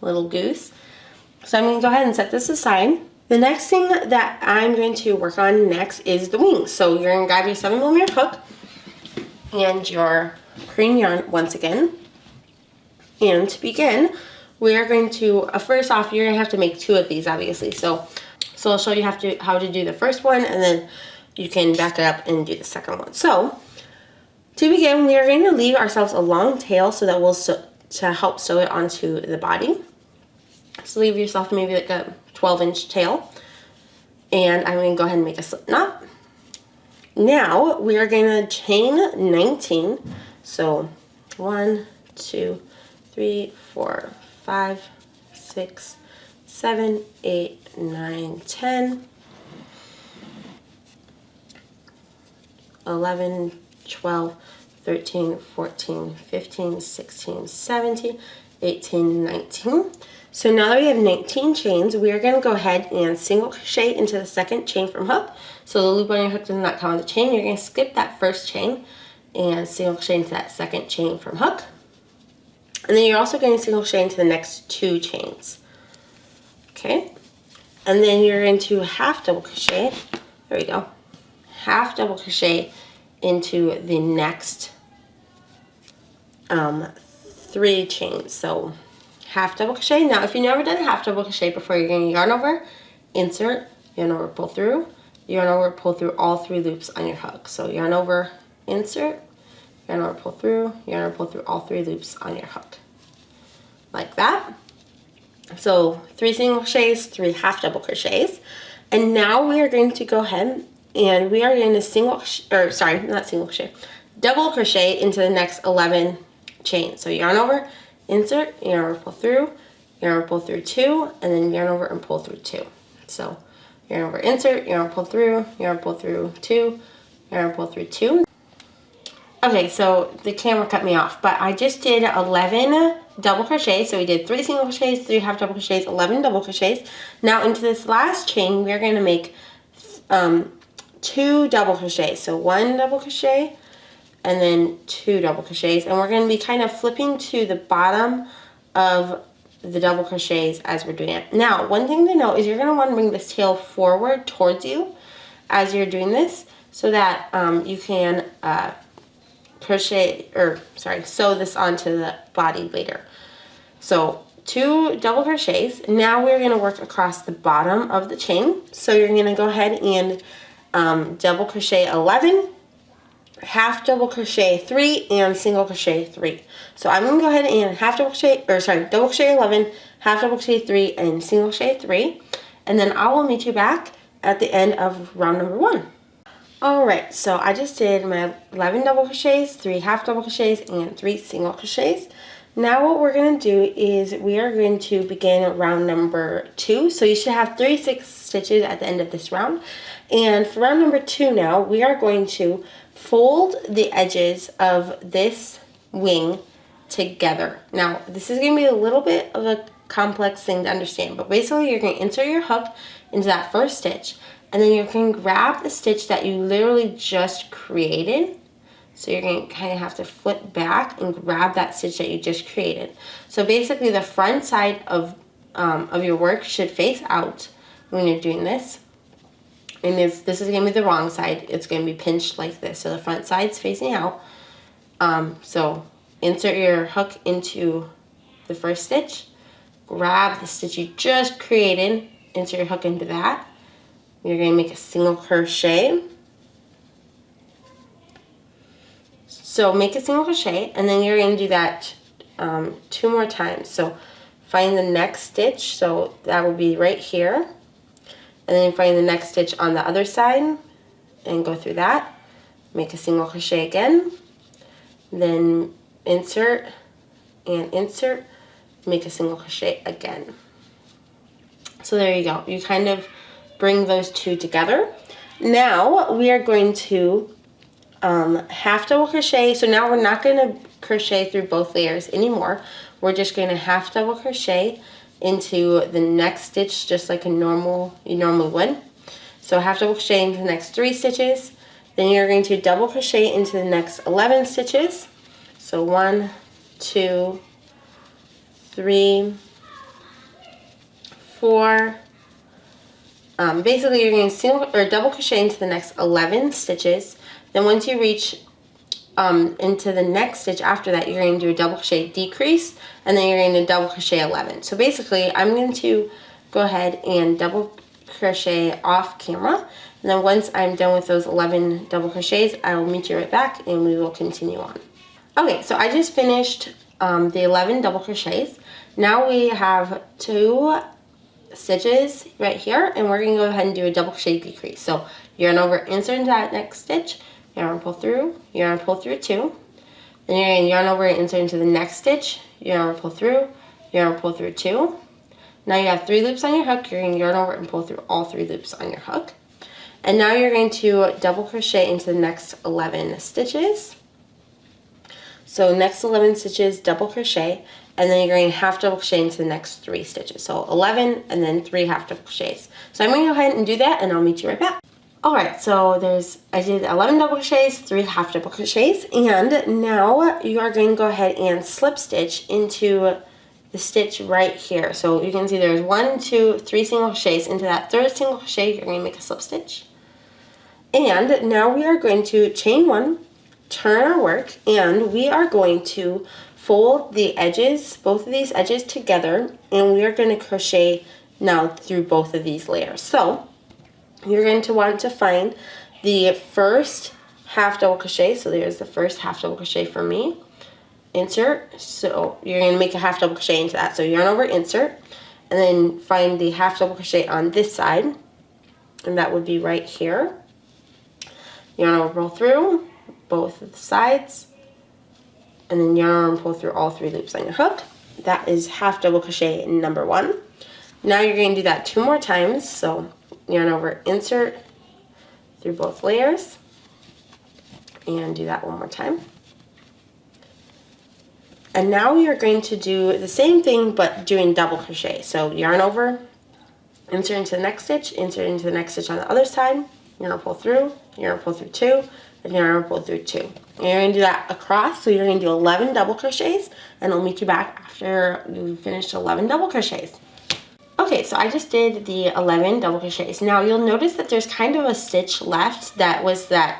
little goose. So I'm going to go ahead and set this aside. The next thing that I'm going to work on next is the wings. So you're going to grab your 7mm hook and your cream yarn once again. And to begin, we are going to, first off, you're going to have to make 2 of these, obviously. So I'll show you how to do the first one, and then you can back it up and do the second one. So to begin, we are going to leave ourselves a long tail so that we'll to help sew it onto the body. So leave yourself maybe like a 12-inch tail. And I'm going to go ahead and make a slip knot. Now we are going to chain 19. So 1, 2, 3, 4, 5, 6, 7, 8, 9, 10, 11, 12, 13, 14, 15, 16, 17, 18, 19. So now that we have 19 chains, we are going to go ahead and single crochet into the second chain from hook. So the loop on your hook does not count as a chain. You're going to skip that first chain and single crochet into that second chain from hook. And then you're also going to single crochet into the next 2 chains. Okay. And then you're going to half double crochet. There we go. Half double crochet into the next 3 chains. So half double crochet. Now, if you've never done a half double crochet before, you're going to yarn over, insert, yarn over, pull through, yarn over, pull through all 3 loops on your hook. So yarn over, insert, yarn over, pull through, yarn over, pull through all 3 loops on your hook. Like that. So 3 single crochets, 3 half double crochets. And now we are going to go ahead and we are going to double crochet into the next 11 chains. So yarn over, insert, yarn over, pull through, yarn over, pull through 2, and then yarn over and pull through 2. So yarn over, insert, yarn over, pull through, yarn over, pull through 2, yarn over, pull through 2. Okay, so the camera cut me off, but I just did 11 double crochets. So we did 3 single crochets, 3 half double crochets, 11 double crochets. Now into this last chain, we're going to make 2 double crochets. So 1 double crochet and then 2 double crochets. And we're going to be kind of flipping to the bottom of the double crochets as we're doing it. Now, one thing to know is you're going to want to bring this tail forward towards you as you're doing this so that you can sew this onto the body later. So 2 double crochets. Now we're going to work across the bottom of the chain. So you're going to go ahead and double crochet 11, half double crochet 3, and single crochet 3. So I'm going to go ahead and double crochet 11, half double crochet 3, and single crochet 3. And then I will meet you back at the end of round number 1. Alright, so I just did my 11 double crochets, 3 half double crochets, and 3 single crochets. Now what we're going to do is we are going to begin round number 2. So you should have 36 stitches at the end of this round. And for round number 2 now, we are going to fold the edges of this wing together. Now, this is going to be a little bit of a complex thing to understand, but basically you're going to insert your hook into that first stitch, and then you're going to grab the stitch that you literally just created. So you're going to kind of have to flip back and grab that stitch that you just created. So basically the front side of your work should face out when you're doing this. And this is going to be the wrong side. It's going to be pinched like this. So the front side's facing out. So insert your hook into the first stitch. Grab the stitch you just created. Insert your hook into that. You're going to make a single crochet. So make a single crochet, and then you're going to do that 2 more times. So find the next stitch. So that will be right here. And then find the next stitch on the other side and go through that. Make a single crochet again. Then insert and insert. Make a single crochet again. So there you go. You kind of bring those 2 together. Now we are going to half double crochet. So now we're not going to crochet through both layers anymore. We're just going to half double crochet into the next stitch just like you normally would. So half double crochet into the next 3 stitches. Then you're going to double crochet into the next 11 stitches. So 1, 2, 3, 4. Basically you're going to double crochet into the next 11 stitches. Then once you reach into the next stitch after that, you're going to do a double crochet decrease, and then you're going to double crochet 11. So basically I'm going to go ahead and double crochet off camera, and then once I'm done with those 11 double crochets, I will meet you right back and we will continue on. Okay, so I just finished the 11 double crochets. Now we have 2 stitches right here, and we're going to go ahead and do a double crochet decrease. So yarn over, insert into that next stitch, yarn pull through 2. Then you're going to yarn over and insert into the next stitch, yarn pull through 2. Now you have 3 loops on your hook. You're going to yarn over and pull through all 3 loops on your hook. And now you're going to double crochet into the next 11 stitches. So next 11 stitches, double crochet, and then you're going to half double crochet into the next 3 stitches. So 11 and then 3 half double crochets. So I'm going to go ahead and do that, and I'll meet you right back. Alright, so I did 11 double crochets, 3 half double crochets, and now you are going to go ahead and slip stitch into the stitch right here. So you can see there's 1, 2, 3 single crochets. Into that 3rd single crochet, you're going to make a slip stitch. And now we are going to chain 1, turn our work, and we are going to fold the edges, both of these edges together, and we are going to crochet now through both of these layers. So you're going to want to find the first half double crochet. So there's the first half double crochet for me. Insert. So you're going to make a half double crochet into that. So yarn over, insert, and then find the half double crochet on this side, and that would be right here. Yarn over, pull through both of the sides, and then yarn over and pull through all 3 loops on your hook. That is half double crochet number 1. Now you're going to do that 2 more times. So yarn over, insert through both layers, and do that 1 more time. And now we are going to do the same thing but doing double crochet. So yarn over, insert into the next stitch, insert into the next stitch on the other side, yarn pull through 2, and your arm will pull through 2. And you're going to do that across, so you're going to do 11 double crochets, and I'll meet you back after you finish 11 double crochets. Okay, so I just did the 11 double crochets. Now you'll notice that there's kind of a stitch left that was that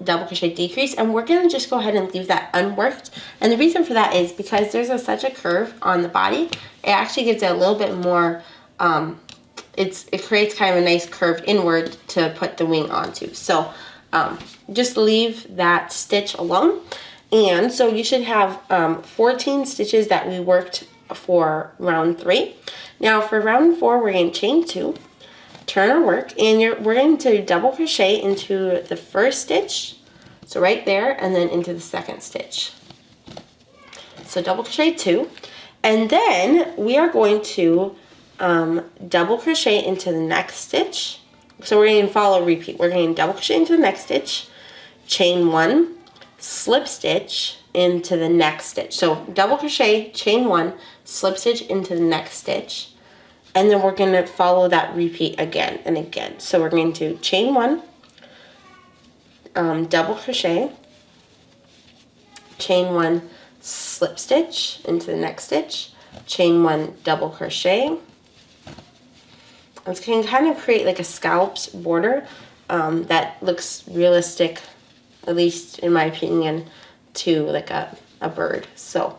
double crochet decrease, and we're going to just go ahead and leave that unworked. And the reason for that is because there's such a curve on the body, it actually gives it a little bit more, it creates kind of a nice curve inward to put the wing onto. So just leave that stitch alone. And so you should have 14 stitches that we worked for round 3. Now for round 4, we're going to chain 2, turn our work, and we're going to double crochet into the first stitch, so right there, and then into the second stitch. So double crochet 2, and then we are going to double crochet into the next stitch. So we're going to follow repeat. We're going to double crochet into the next stitch, chain 1, slip stitch into the next stitch. So double crochet, chain 1, slip stitch into the next stitch, and then we're going to follow that repeat again and again. So we're going to chain 1, double crochet, chain 1, slip stitch into the next stitch, chain 1, double crochet. It's going to kind of create like a scalloped border that looks realistic, at least in my opinion, to like a bird. So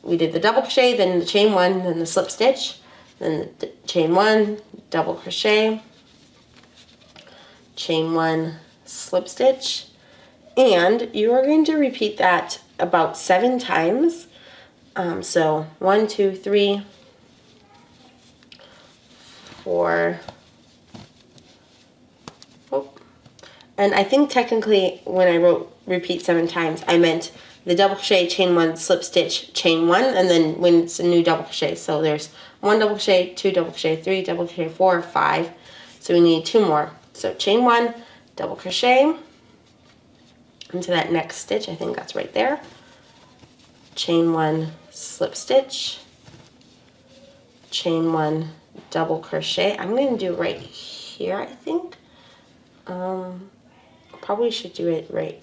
we did the double crochet, then the chain 1, then the slip stitch, then the chain 1, double crochet, chain 1, slip stitch, and you are going to repeat that about 7 times. So 1, 2, 3, 4, and I think technically when I wrote repeat 7 times, I meant the double crochet, chain 1, slip stitch, chain 1, and then when it's a new double crochet. So there's 1 double crochet, 2 double crochet, 3 double crochet, 4, 5. So we need 2 more. So chain 1, double crochet into that next stitch. I think that's right there. Chain 1, slip stitch, chain 1, double crochet. I'm going to do right here, I think. Probably should do it right.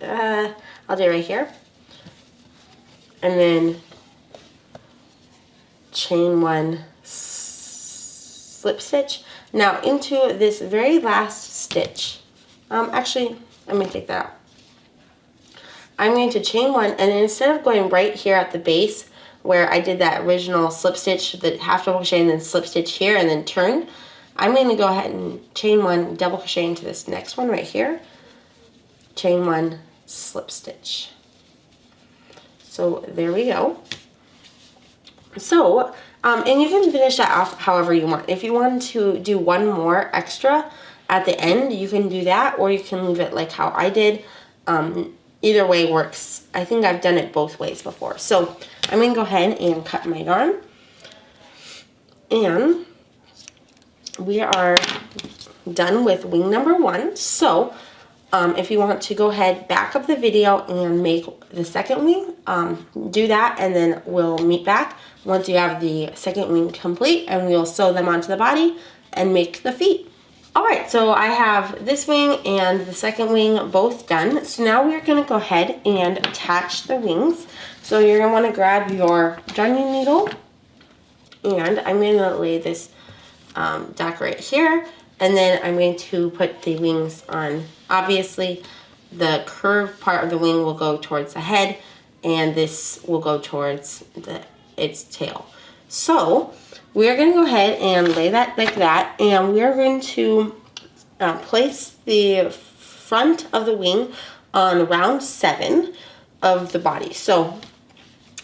I'll do it right here. And then chain 1, slip stitch. Now into this very last stitch. Actually, I'm going to take that out. I'm going to chain 1, and then instead of going right here at the base where I did that original slip stitch, the half double crochet and then slip stitch here and then turn, I'm going to go ahead and chain 1, double crochet into this next one right here, chain 1, slip stitch. So there we go. So, and you can finish that off however you want. If you want to do 1 more extra at the end, you can do that, or you can leave it like how I did. Either way works. I think I've done it both ways before. So I'm going to go ahead and cut my yarn. And we are done with wing number 1. So if you want to go ahead, back up the video and make the second wing, do that, and then we'll meet back once you have the second wing complete, and we'll sew them onto the body and make the feet. Alright, so I have this wing and the second wing both done. So now we're going to go ahead and attach the wings. So you're going to want to grab your darning needle, and I'm going to lay this dock right here, and then I'm going to put the wings on. Obviously, the curved part of the wing will go towards the head, and this will go towards its tail. So we're going to go ahead and lay that like that, and we're going to place the front of the wing on round 7 of the body. So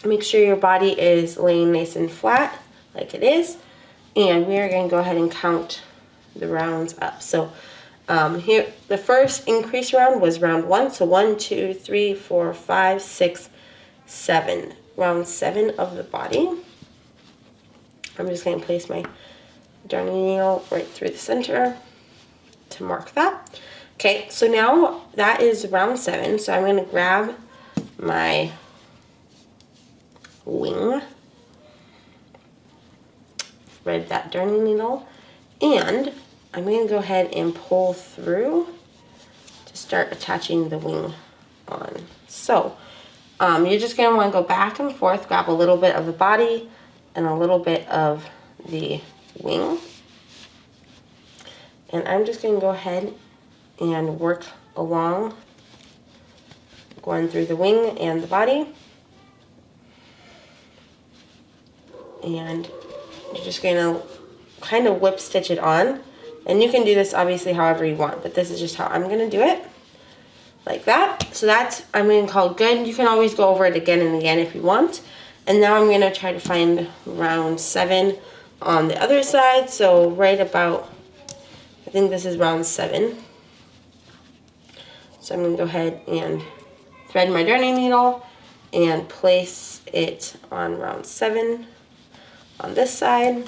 make sure your body is laying nice and flat like it is, and we are going to go ahead and count the rounds up. So here, the first increase round was round 1, so 1, 2, 3, 4, 5, 6, 7. Round 7 of the body. I'm just going to place my darning needle right through the center to mark that. Okay, so now that is round 7, so I'm going to grab my wing, thread that darning needle, and I'm going to go ahead and pull through to start attaching the wing on. So you're just going to want to go back and forth, grab a little bit of the body and a little bit of the wing. And I'm just going to go ahead and work along, going through the wing and the body. And you're just going to kind of whip stitch it on. And you can do this obviously however you want, but this is just how I'm going to do it. Like that. So that's, I'm going to call good. You can always go over it again and again if you want. And now I'm going to try to find round 7 on the other side. So right about, I think this is round 7. So I'm going to go ahead and thread my darning needle and place it on round 7 on this side.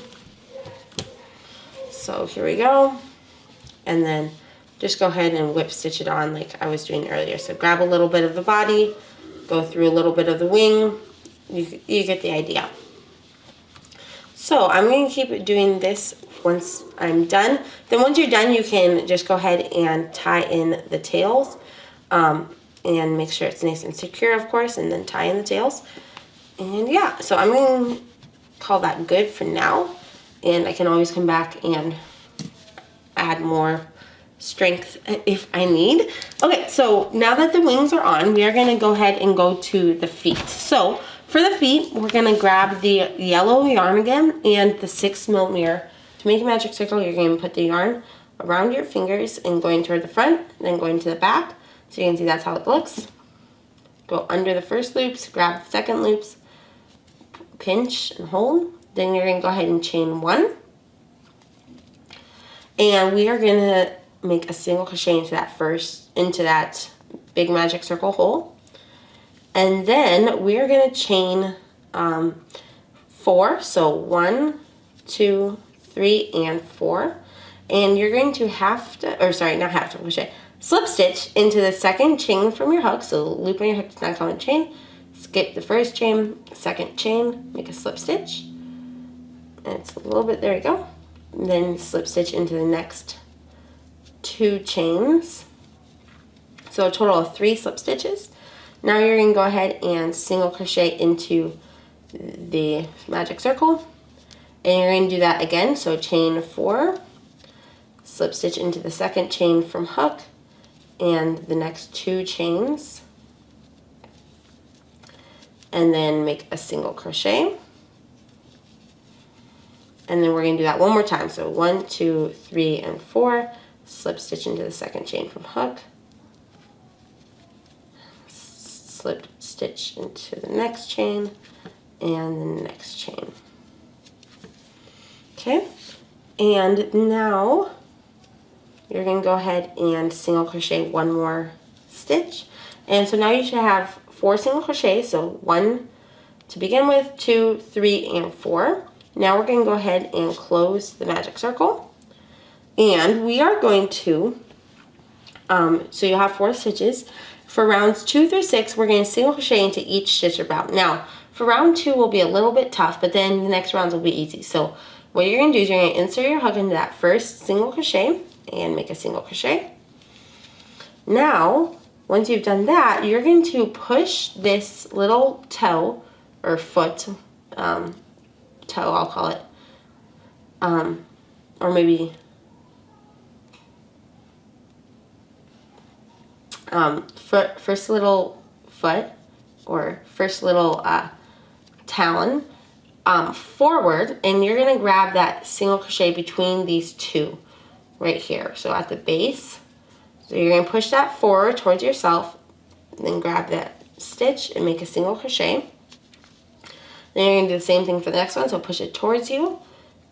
So here we go. And then just go ahead and whip stitch it on like I was doing earlier. So grab a little bit of the body, go through a little bit of the wing. You get the idea. So I'm going to keep doing this once I'm done. Then once you're done, you can just go ahead and tie in the tails and make sure it's nice and secure, of course, and then tie in the tails. And yeah, so I'm going to call that good for now. And I can always come back and add more strength if I need. Okay, so now that the wings are on, we are going to go ahead and go to the feet. So for the feet, we're going to grab the yellow yarn again and the 6mm. To make a magic circle, you're going to put the yarn around your fingers and going toward the front, then going to the back. So you can see that's how it looks. Go under the first loops, grab the second loops, pinch and hold. Then you're going to go ahead and chain 1. And we are going to make a single crochet into that big magic circle hole. And then we are going to chain 4. So 1, 2, 3, and 4. And you're going to slip stitch into the second chain from your hook. So loop on your hook to not count a chain. Skip the first chain, second chain, make a slip stitch. And it's a little bit, there we go. And then slip stitch into the next 2 chains. So a total of 3 slip stitches. Now you're going to go ahead and single crochet into the magic circle. And you're going to do that again. So chain 4, slip stitch into the second chain from hook and the next 2 chains. And then make a single crochet. And then we're going to do that one more time. So 1, 2, 3, and 4. Slip stitch into the second chain from hook. Slip stitch into the next chain and the next chain. Okay. And now you're going to go ahead and single crochet 1 more stitch. And so now you should have 4 single crochets. So 1 to begin with, 2, 3, and 4. Now we're going to go ahead and close the magic circle. And we are going to, so you'll have 4 stitches. For rounds 2 through 6, we're going to single crochet into each stitch around. Now, for round 2 will be a little bit tough, but then the next rounds will be easy. So what you're going to do is you're going to insert your hook into that first single crochet and make a single crochet. Now, once you've done that, you're going to push this little toe or foot, toe I'll call it, or maybe first little foot or first little talon forward, and you're going to grab that single crochet between these 2 right here, so at the base. So you're going to push that forward towards yourself, then grab that stitch and make a single crochet. Then you're going to do the same thing for the next one, so push it towards you,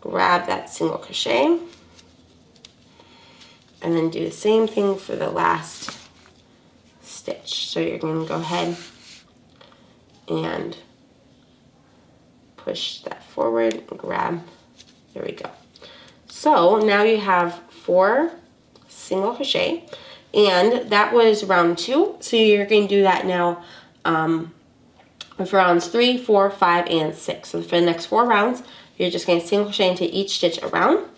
grab that single crochet, and then do the same thing for the last stitch. So you're going to go ahead and push that forward and grab, there we go. So now you have 4 single crochet, and that was round 2. So you're going to do that now for rounds 3, 4, 5, and 6. So for the next 4 rounds, you're just going to single crochet into each stitch around.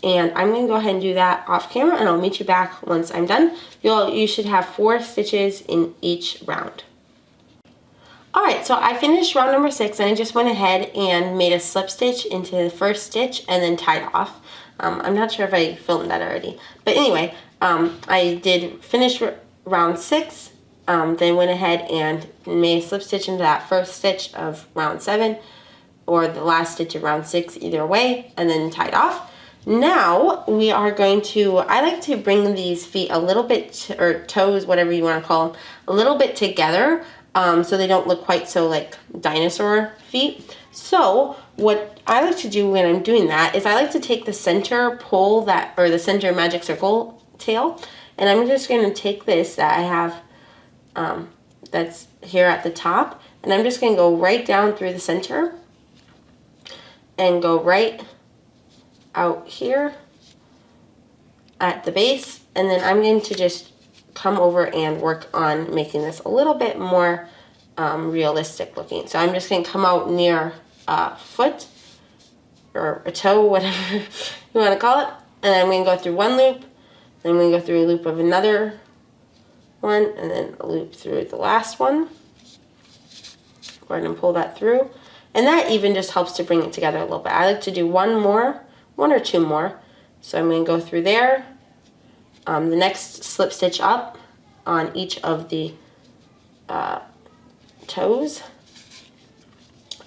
And I'm going to go ahead and do that off camera, and I'll meet you back once I'm done. You should have 4 stitches in each round. Alright, so I finished round number 6, and I just went ahead and made a slip stitch into the first stitch and then tied off. I'm not sure if I filmed that already. But anyway, I did finish round 6, then went ahead and made a slip stitch into that first stitch of round 7, or the last stitch of round 6, either way, and then tied off. Now we are going to, I like to bring these feet a little bit, or toes, whatever you want to call them, a little bit together, so they don't look quite so like dinosaur feet. So what I like to do when I'm doing that is I like to take the center pole that, or the center magic circle tail, and I'm just going to take this that I have that's here at the top, and I'm just going to go right down through the center and go right out here at the base, and then I'm going to just come over and work on making this a little bit more realistic looking. So I'm just going to come out near a foot or a toe, whatever you want to call it, and I'm going to go through one loop, then I'm going to go through a loop of another one, and then a loop through the last one. Go ahead and pull that through, and that even just helps to bring it together a little bit. I like to do one or two more. So I'm going to go through there, the next slip stitch up on each of the toes,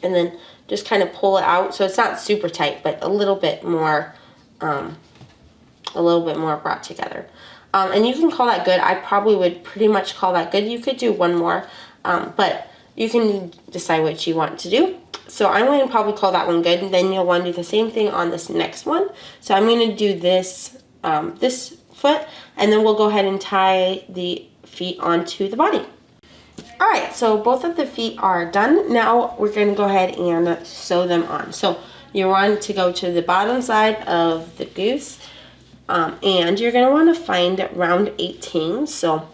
and then just kind of pull it out so it's not super tight, but a little bit more brought together. And you can call that good. I probably would pretty much call that good. You could do one more, but you can decide what you want to do. So I'm going to probably call that one good, and then you'll want to do the same thing on this next one. So I'm going to do this this foot, and then we'll go ahead and tie the feet onto the body. Alright, so both of the feet are done. Now we're going to go ahead and sew them on. So you want to go to the bottom side of the goose, and you're going to want to find round 18. So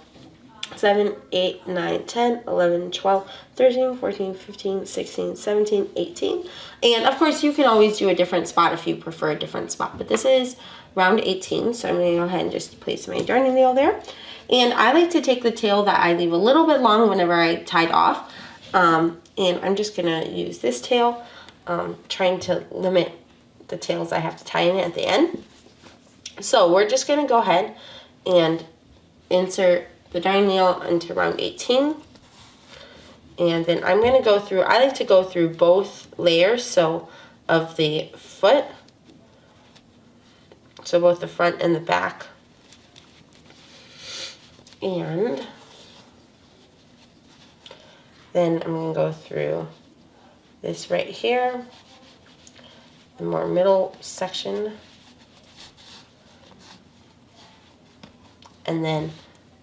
7, 8, 9, 10, 11, 12, 13, 14, 15, 16, 17, 18. And of course you can always do a different spot if you prefer a different spot. But this is round 18, so I'm going to go ahead and just place my darning needle there. And I like to take the tail that I leave a little bit long whenever I tied off. And I'm just going to use this tail, trying to limit the tails I have to tie in at the end. So we're just going to go ahead and insert the darning needle into round 18, and then I'm going to go through, I like to go through both layers, so of the foot, so both the front and the back, and then I'm going to go through this right here, the more middle section, and then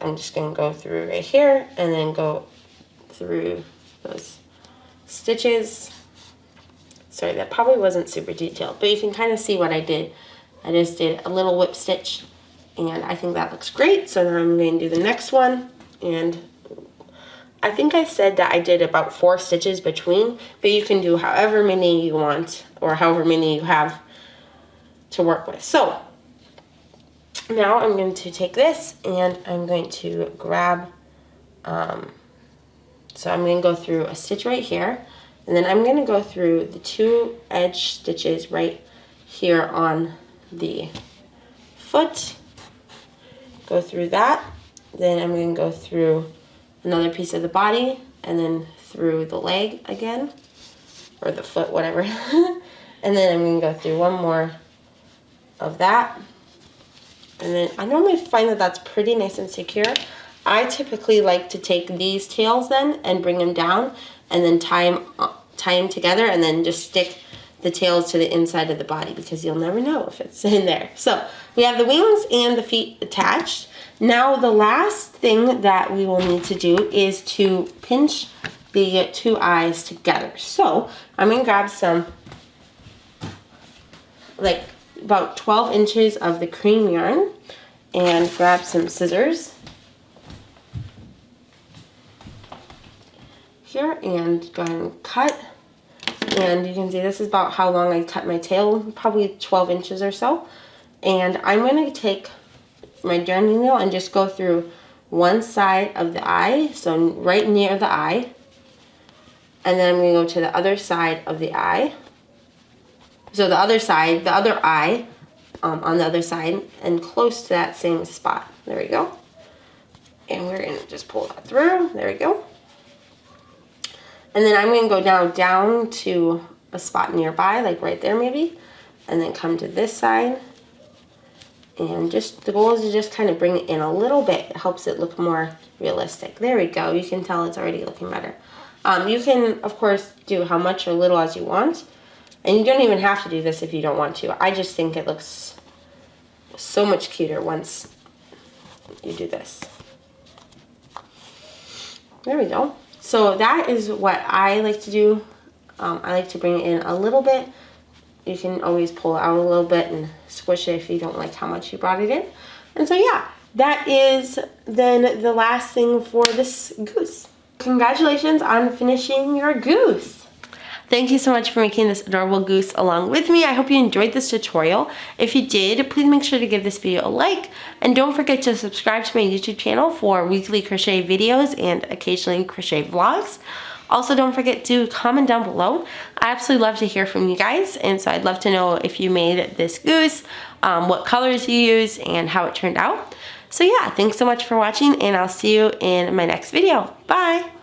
I'm just going to go through right here and then go through those stitches. Sorry, that probably wasn't super detailed, but you can kind of see what I did. I just did a little whip stitch, and I think that looks great. So then I'm going to do the next one, and I think I said that I did about 4 stitches between, but you can do however many you want or however many you have to work with. So now I'm going to take this and I'm going to grab, so I'm going to go through a stitch right here, and then I'm going to go through the 2 edge stitches right here on the foot, go through that, then I'm going to go through another piece of the body, and then through the leg again, or the foot, whatever, and then I'm going to go through one more of that. And then I normally find that that's pretty nice and secure. I typically like to take these tails then and bring them down and then tie them together and then just stick the tails to the inside of the body, because you'll never know if it's in there. So we have the wings and the feet attached. Now the last thing that we will need to do is to pinch the 2 eyes together. So I'm going to grab some, like, about 12 inches of the cream yarn, and grab some scissors here and go ahead and cut. And you can see this is about how long I cut my tail, probably 12 inches or so. And I'm going to take my darning needle and just go through one side of the eye, so right near the eye. And then I'm going to go to the other side of the eye. So the other side, the other eye, on the other side, and close to that same spot. There we go. And we're going to just pull that through. There we go. And then I'm going to go down to a spot nearby, like right there maybe. And then come to this side. And just, the goal is to just kind of bring it in a little bit. It helps it look more realistic. There we go. You can tell it's already looking better. You can, of course, do how much or little as you want. And you don't even have to do this if you don't want to. I just think it looks so much cuter once you do this. There we go. So that is what I like to do. I like to bring it in a little bit. You can always pull it out a little bit and squish it if you don't like how much you brought it in. And so yeah, that is then the last thing for this goose. Congratulations on finishing your goose. Thank you so much for making this adorable goose along with me. I hope you enjoyed this tutorial. If you did, please make sure to give this video a like, and don't forget to subscribe to my YouTube channel for weekly crochet videos and occasionally crochet vlogs. Also, don't forget to comment down below. I absolutely love to hear from you guys, and so I'd love to know if you made this goose, what colors you used, and how it turned out. So yeah, thanks so much for watching, and I'll see you in my next video. Bye!